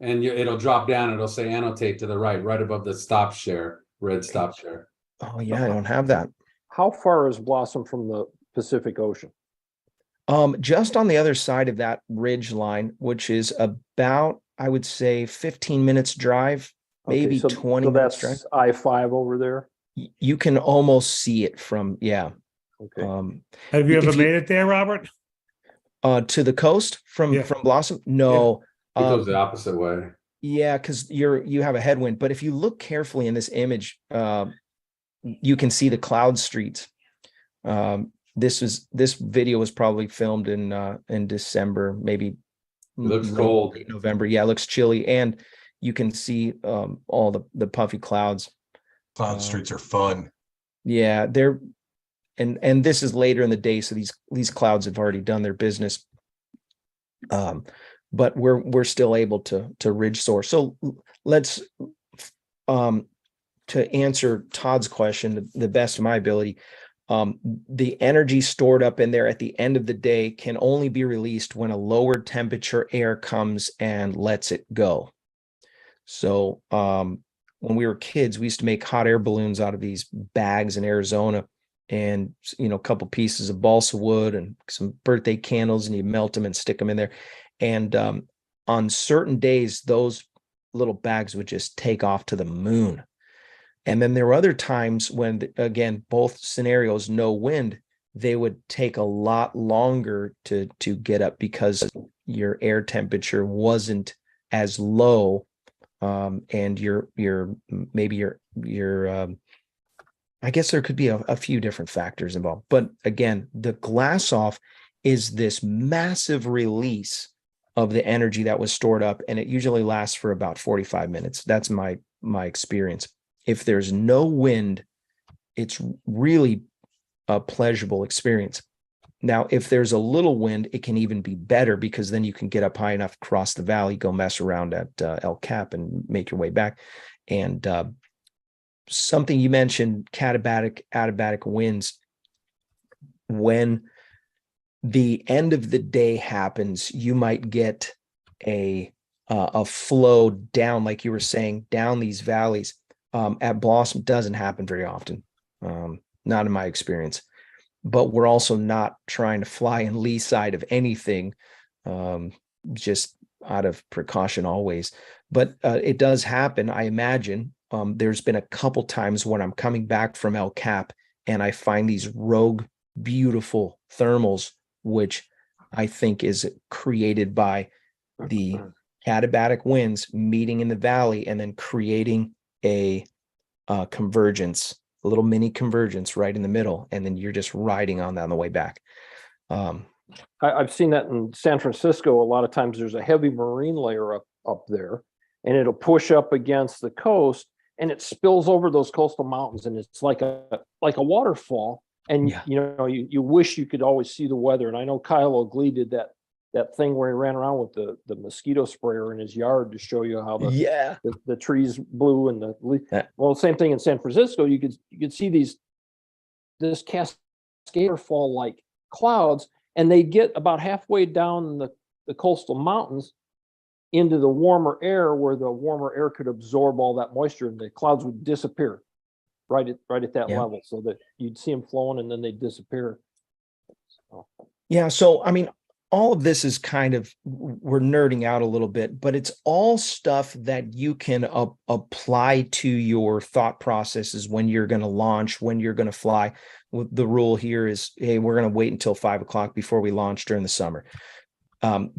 Speaker 2: and it'll drop down. It'll say annotate to the right above the stop share, red stop share.
Speaker 1: Oh yeah, I don't have that.
Speaker 3: How far is Blossom from the Pacific Ocean?
Speaker 1: Just on the other side of that ridge line, which is about, I would say, 15 minutes drive, maybe 20 minutes drive.
Speaker 3: That's I-5 over there.
Speaker 1: You can almost see it from, yeah.
Speaker 3: Okay.
Speaker 4: Have you ever made it there, Robert?
Speaker 1: To the coast from Blossom? No.
Speaker 2: It goes the opposite way.
Speaker 1: Yeah, because you have a headwind. But if you look carefully in this image, you can see the cloud streets. This video was probably filmed in December, maybe.
Speaker 2: It looks cold.
Speaker 1: November. Yeah, it looks chilly, and you can see all the puffy clouds.
Speaker 5: Cloud streets are fun.
Speaker 1: Yeah, they're and this is later in the day, so these clouds have already done their business. But we're still able to ridge soar. So let's to answer Todd's question, the best of my ability, the energy stored up in there at the end of the day can only be released when a lower temperature air comes and lets it go. So when we were kids, we used to make hot air balloons out of these bags in Arizona, and, a couple pieces of balsa wood and some birthday candles, and you melt them and stick them in there. And on certain days, those little bags would just take off to the moon. And then there were other times when, again, both scenarios, no wind, they would take a lot longer to get up because your air temperature wasn't as low, and your I guess there could be a few different factors involved. But again, the glass off is this massive release of the energy that was stored up, and it usually lasts for about 45 minutes. That's my experience. If there's no wind, it's really a pleasurable experience. Now, if there's a little wind, it can even be better, because then you can get up high enough, cross the valley, go mess around at El Cap and make your way back. And something you mentioned, adiabatic winds. When the end of the day happens, you might get a flow down, like you were saying, down these valleys. At Blossom, doesn't happen very often, not in my experience. But we're also not trying to fly in lee side of anything, just out of precaution always. But it does happen, I imagine. There's been a couple times when I'm coming back from El Cap and I find these rogue, beautiful thermals, which I think is created by the adiabatic winds meeting in the valley and then creating a convergence, a little mini convergence right in the middle, and then you're just riding on that on the way back.
Speaker 3: I've seen that in San Francisco. A lot of times there's a heavy marine layer up there, and it'll push up against the coast, and it spills over those coastal mountains, and it's like a waterfall. And
Speaker 1: Yeah.
Speaker 3: You wish you could always see the weather. And I know Kyle O'Glee did that thing where he ran around with the mosquito sprayer in his yard to show you how the trees blew and well, same thing in San Francisco. You could see this cascade fall like clouds, and they get about halfway down the coastal mountains into the warmer air, where the warmer air could absorb all that moisture, and the clouds would disappear right at that level, so that you'd see them flowing and then they disappear.
Speaker 1: Yeah. So, I mean, all of this is kind of, we're nerding out a little bit, but it's all stuff that you can apply to your thought processes when you're going to launch, when you're going to fly. The rule here is, hey, we're going to wait until 5 o'clock before we launch during the summer.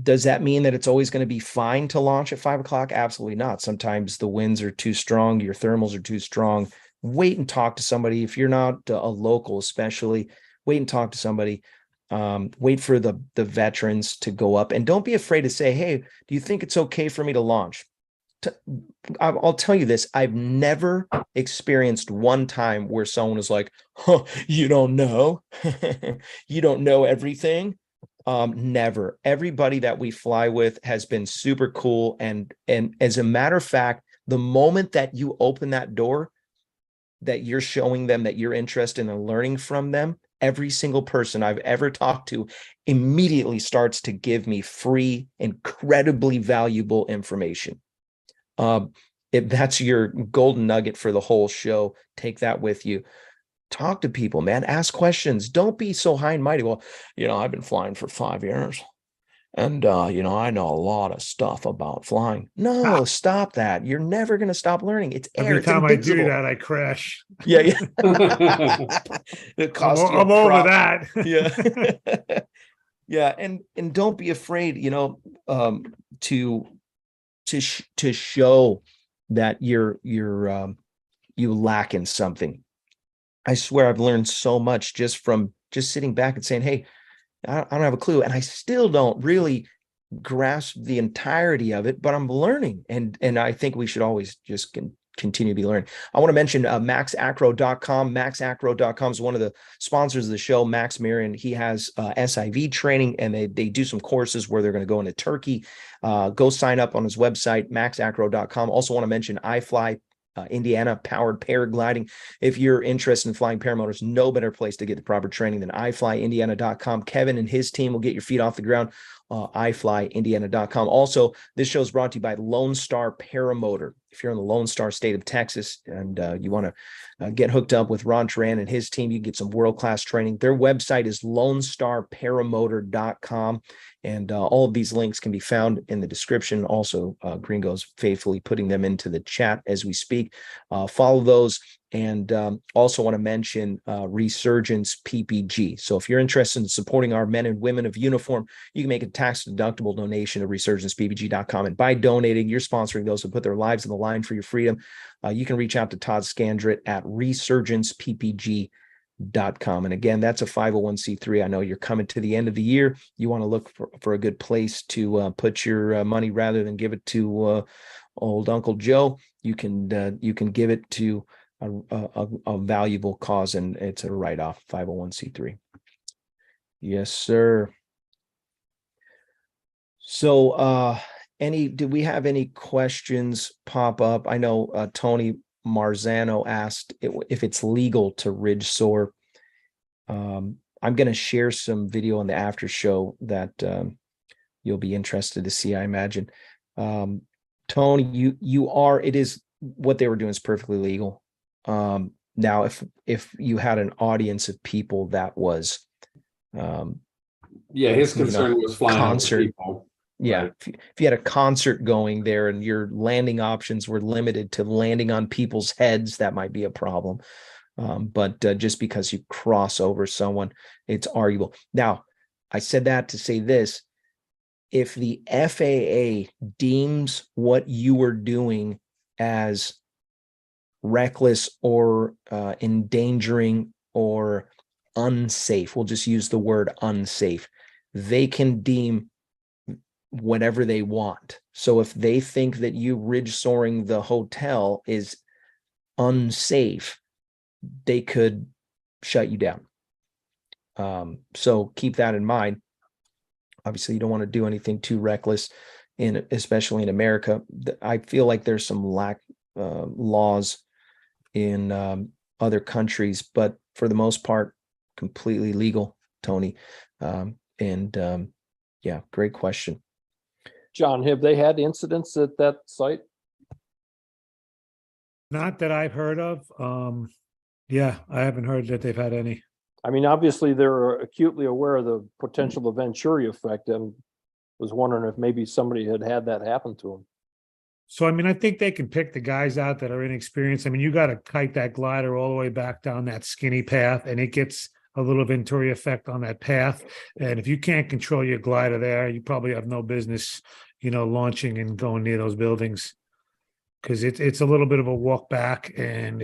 Speaker 1: Does that mean that it's always going to be fine to launch at 5 o'clock? Absolutely not. Sometimes the winds are too strong, your thermals are too strong. Wait and talk to somebody. If you're not a local, especially, wait and talk to somebody. Wait for the veterans to go up, and don't be afraid to say, hey, do you think it's okay for me to launch? I'll tell you this. I've never experienced one time where someone is like, huh, you don't know, you don't know everything. Never. Everybody that we fly with has been super cool. And as a matter of fact, the moment that you open that door, that you're showing them that you're interested in learning from them, every single person I've ever talked to immediately starts to give me free, incredibly valuable information. If that's your golden nugget for the whole show, take that with you. Talk to people, man. Ask questions. Don't be so high and mighty. Well, I've been flying for 5 years. And, I know a lot of stuff about flying. No, stop that. You're never going to stop learning. It's air.
Speaker 4: Every time I do
Speaker 1: invisible.
Speaker 4: that, I crash.
Speaker 1: Yeah. It costs you.
Speaker 4: I'm over that.
Speaker 1: Yeah. Yeah. And don't be afraid, to show that you lack in something. I swear I've learned so much just from sitting back and saying, hey, I don't have a clue. And I still don't really grasp the entirety of it, but I'm learning. And I think we should always just continue to be learning. I want to mention maxacro.com. Maxacro.com is one of the sponsors of the show. Max Marion, he has SIV training, and they do some courses where they're going to go into Turkey. Go sign up on his website, maxacro.com. Also want to mention iFly Indiana powered paragliding. If you're interested in flying paramotors, no better place to get the proper training than iflyindiana.com. Kevin and his team will get your feet off the ground. iflyindiana.com. Also, this show is brought to you by Lone Star Paramotor. if you're in the Lone Star State of Texas and you want to get hooked up with Ron Turan and his team, you get some world-class training. Their website is lonestarparamotor.com. And all of these links can be found in the description. Also, Gringo's faithfully putting them into the chat as we speak. Follow those. And also want to mention Resurgence PPG. So if you're interested in supporting our men and women of uniform, you can make a tax-deductible donation to resurgencepppg.com. And by donating, you're sponsoring those who put their lives on the line for your freedom. You can reach out to Todd Scandrett at resurgencepppg.com. And again, that's a 501c3. I know you're coming to the end of the year. You want to look for a good place to put your money rather than give it to old Uncle Joe. You can give it to a valuable cause, and it's a write-off, 501c3. Yes, sir. So did we have any questions pop up? I know Tony Marzano asked if it's legal to ridge soar. I'm going to share some video on the after show that you'll be interested to see, I imagine. Tony, it is what they were doing is perfectly legal. Now, if you had an audience of people that was,
Speaker 2: his concern was flying
Speaker 1: concert.
Speaker 2: people.
Speaker 1: Yeah,
Speaker 2: Right.
Speaker 1: if you had a concert going there and your landing options were limited to landing on people's heads, that might be a problem. But just because you cross over someone, it's arguable. Now, I said that to say this: if the FAA deems what you were doing as reckless or endangering or unsafe, we'll just use the word unsafe, they can deem whatever they want. So if they think that you ridge soaring the hotel is unsafe, they could shut you down. So keep that in mind. Obviously, you don't want to do anything too reckless, especially in America. I feel like there's some laws in other countries, but for the most part, completely legal, Tony. Yeah, great question.
Speaker 3: John, have they had incidents at that site?
Speaker 4: Not that I've heard of. Yeah, I haven't heard that they've had any.
Speaker 3: I mean, obviously, they're acutely aware of the potential of Venturi effect, and was wondering if maybe somebody had that happen to them.
Speaker 4: So, I mean, I think they can pick the guys out that are inexperienced. I mean, you got to kite that glider all the way back down that skinny path, and it gets a little Venturi effect on that path. And if you can't control your glider there, you probably have no business, launching and going near those buildings, because it's a little bit of a walk back, and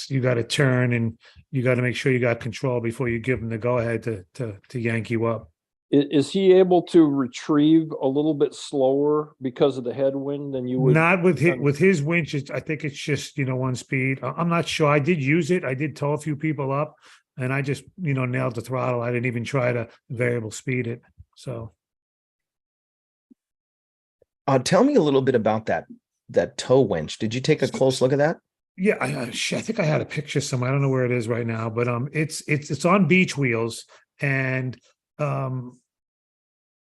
Speaker 4: you got to turn and you got to make sure you got control before you give them the go ahead to yank you up.
Speaker 3: Is he able to retrieve a little bit slower because of the headwind than you would?
Speaker 4: Not with his winch. I think it's just, one speed. I'm not sure. I did use it. I did tow a few people up, and I just, nailed the throttle. I didn't even try to variable speed it. So.
Speaker 1: Tell me a little bit about that tow winch. Did you take a close look at that?
Speaker 4: Yeah, I think I had a picture somewhere. I don't know where it is right now, but it's on beach wheels, and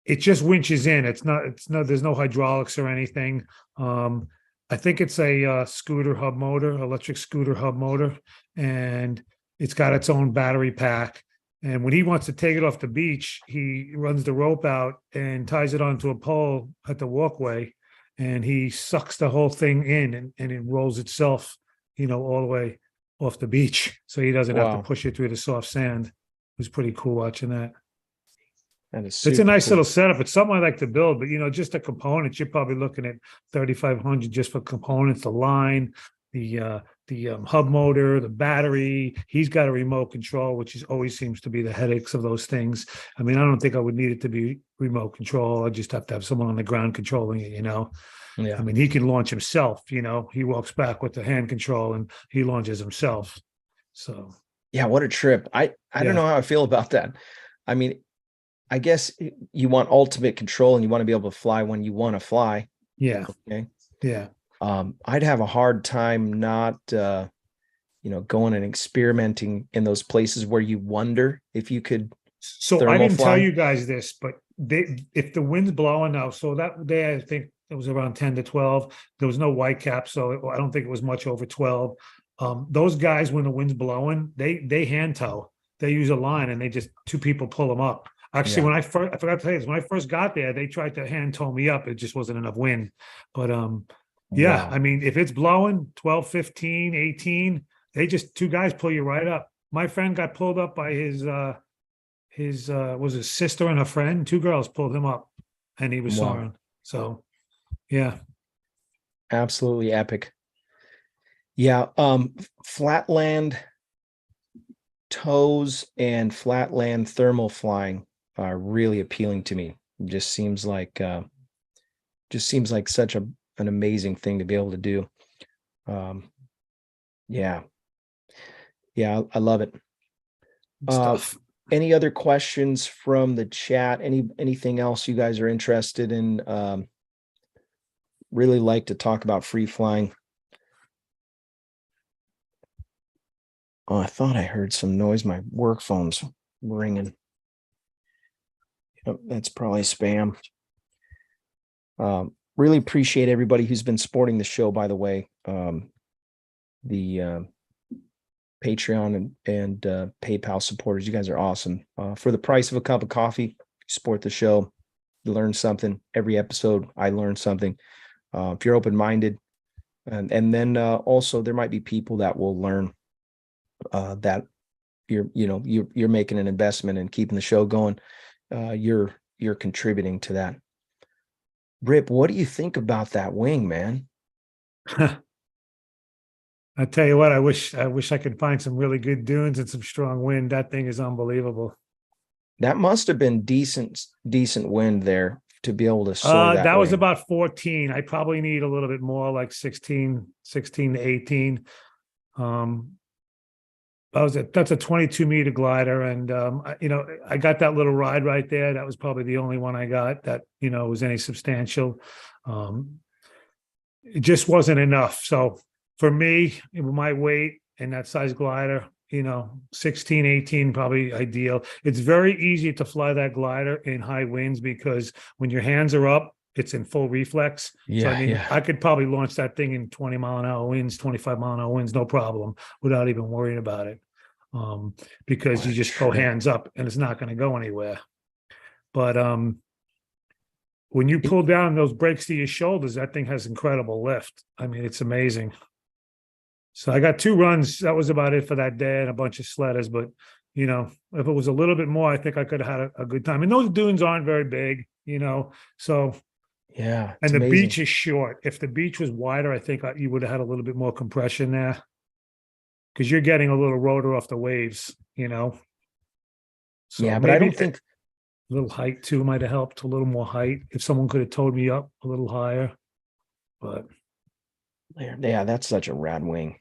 Speaker 4: it just winches in. There's no hydraulics or anything. I think it's a scooter hub motor, electric scooter hub motor, and it's got its own battery pack. And when he wants to take it off the beach, he runs the rope out and ties it onto a pole at the walkway, and he sucks the whole thing in, and it rolls itself, all the way off the beach. So he doesn't have to push it through the soft sand. It was pretty cool watching that. It's a nice little setup. It's something I like to build, but just the components, you're probably looking at $3,500 just for components, the line, the hub motor, the battery. He's got a remote control, which always seems to be the headaches of those things. I mean, I don't think I would need it to be remote control. I just have to have someone on the ground controlling it, Yeah. I mean, he can launch himself, he walks back with the hand control and he launches himself. So. Yeah,
Speaker 1: what a trip. I don't know how I feel about that. I mean, I guess you want ultimate control and you want to be able to fly when you want to fly.
Speaker 4: Yeah.
Speaker 1: Okay.
Speaker 4: Yeah.
Speaker 1: I'd have a hard time not, going and experimenting in those places where you wonder if you could.
Speaker 4: So I didn't tell you guys this, but if the wind's blowing now, so that day, I think It was around 10 to 12. There was no white cap, so I don't think it was much over 12. Those guys, when the wind's blowing, they hand tow. They use a line and they just two people pull them up. Actually,
Speaker 1: Yeah.
Speaker 4: when I forgot to tell you this, when I first got there, they tried to hand tow me up. It just wasn't enough wind. But yeah,
Speaker 1: Wow.
Speaker 4: I mean, if it's blowing 12, 15, 18, they just two guys pull you right up. My friend got pulled up by his was his sister and a friend. Two girls pulled him up and he was
Speaker 1: Wow.
Speaker 4: soaring. So yeah.
Speaker 1: Absolutely epic. Yeah. Flatland tows and flatland thermal flying are really appealing to me. It just seems like such an amazing thing to be able to do. Yeah. Yeah, I love it.
Speaker 4: Stuff.
Speaker 1: Any other questions from the chat? Anything else you guys are interested in? Really like to talk about free flying. Oh, I thought I heard some noise. My work phone's ringing. Yep, that's probably spam. Really appreciate everybody who's been supporting the show, by the way. The Patreon and PayPal supporters, you guys are awesome. For the price of a cup of coffee, support the show. You learn something. Every episode, I learn something. If you're open-minded, and then also there might be people that will learn that you're making an investment and keeping the show going. You're contributing to that. Rip, what do you think about that wing, man?
Speaker 4: I tell you what, I wish I could find some really good dunes and some strong wind. That thing is unbelievable.
Speaker 1: That must have been decent wind there to be able to soar that
Speaker 4: That was
Speaker 1: wing.
Speaker 4: about 14. I probably need a little bit more, like 16 to 18. That's a 22-meter glider, and I got that little ride right there. That was probably the only one I got that was any substantial. It just wasn't enough. So for me, with my weight and that size glider, 16, 18 probably ideal. It's very easy to fly that glider in high winds because when your hands are up, it's in full reflex. So I mean, I could probably launch that thing in 20-mile-an-hour winds, 25-mile-an-hour winds, no problem, without even worrying about it. Because you just go hands up and it's not going to go anywhere. But when you pull down those brakes to your shoulders, that thing has incredible lift. I mean, it's amazing. So I got 2 runs. That was about it for that day and a bunch of sledders. But, if it was a little bit more, I think I could have had a good time. And those dunes aren't very big, so.
Speaker 1: Yeah.
Speaker 4: And the
Speaker 1: amazing.
Speaker 4: beach is short. If the beach was wider, I think you would have had a little bit more compression there. Because you're getting a little rotor off the waves, So
Speaker 1: yeah, but I don't think
Speaker 4: a little height too might have helped. A little more height if someone could have towed me up a little higher. But
Speaker 1: yeah, that's such a rad wing.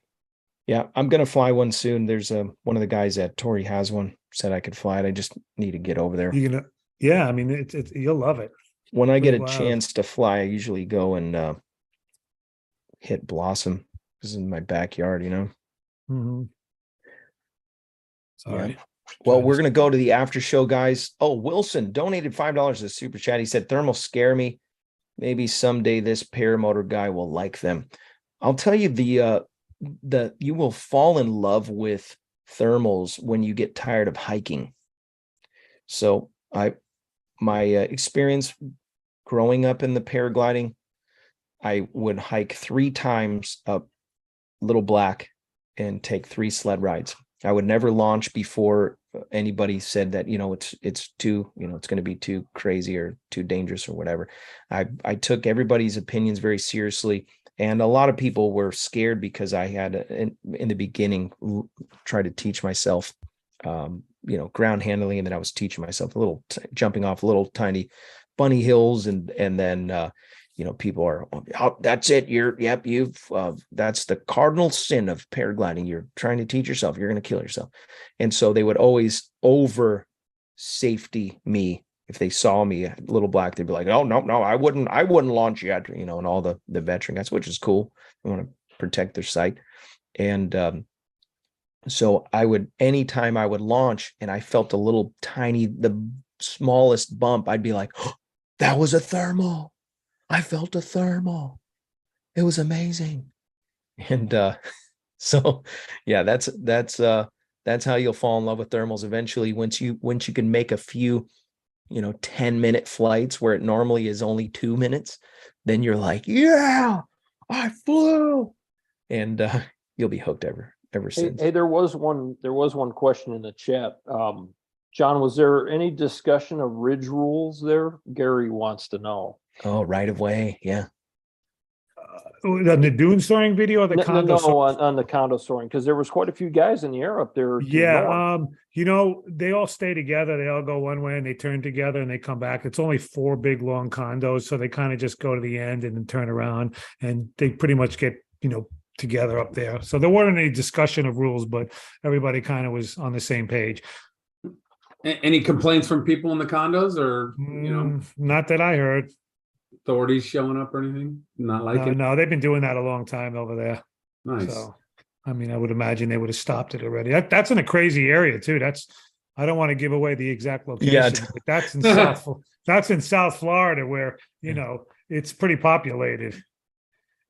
Speaker 1: Yeah, I'm gonna fly one soon. There's one of the guys at Tori has one. Said I could fly it. I just need to get over there.
Speaker 4: Yeah, I mean, you'll love it.
Speaker 1: When I get a chance to fly, I usually go and hit Blossom. This is in my backyard,
Speaker 4: Mm-hmm. Sorry.
Speaker 1: Yeah. Well, we're going to go to the after show, guys. Oh, Wilson donated $5 to super chat. He said, thermals scare me. Maybe someday this paramotor guy will like them. I'll tell you you will fall in love with thermals when you get tired of hiking. So my experience growing up in the paragliding, I would hike 3 times up Little Black and take 3 sled rides. I would never launch before anybody said that, it's too, it's going to be too crazy or too dangerous or whatever. I took everybody's opinions very seriously. And a lot of people were scared because I had in the beginning tried to teach myself, ground handling. And then I was teaching myself jumping off little tiny bunny hills. And then, people are, oh, that's it. That's the cardinal sin of paragliding. You're trying to teach yourself, you're going to kill yourself. And so they would always over safety me. If they saw me a Little Black, they'd be like, oh, no, I wouldn't launch yet, and all the veteran guys, which is cool. I want to protect their site. And so anytime I would launch and I felt the smallest bump, I'd be like, oh, that was a thermal. I felt a thermal. It was amazing. And so yeah, that's how you'll fall in love with thermals eventually. Once you can make a few, 10-minute flights where it normally is only 2 minutes, then you're like, yeah, I flew. And you'll be hooked ever
Speaker 3: Hey,
Speaker 1: since.
Speaker 3: there was one question in the chat. John, was there any discussion of ridge rules there? Gary wants to know.
Speaker 1: Oh, right of way. Yeah.
Speaker 4: On the dune soaring video or the condo soaring?
Speaker 3: On the condo soaring, because there was quite a few guys in the air up there. to the north.
Speaker 4: Yeah, they all stay together. They all go one way and they turn together and they come back. It's only 4 big long condos, so they kind of just go to the end and then turn around, and they pretty much get together up there. So there weren't any discussion of rules, but everybody kind of was on the same page.
Speaker 2: Any complaints from people in the condos, or
Speaker 4: Not that I heard.
Speaker 2: authorities showing up or anything? Not like it.
Speaker 4: No, they've been doing that a long time over there.
Speaker 2: Nice.
Speaker 4: So, I mean, I would imagine they would have stopped it already. That's in a crazy area too. I don't want to give away the exact location,
Speaker 1: Yeah.
Speaker 4: but that's in South Florida, where it's pretty populated.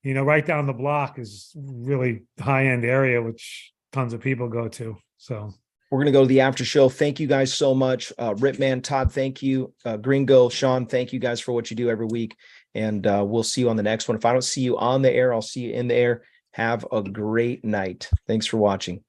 Speaker 4: Right down the block is really high-end area, which tons of people go to. So
Speaker 1: We're going to go to the after show. Thank you guys so much. Ripman, Todd, thank you. Gringo, Sean, thank you guys for what you do every week. And we'll see you on the next one. If I don't see you on the air, I'll see you in the air. Have a great night. Thanks for watching.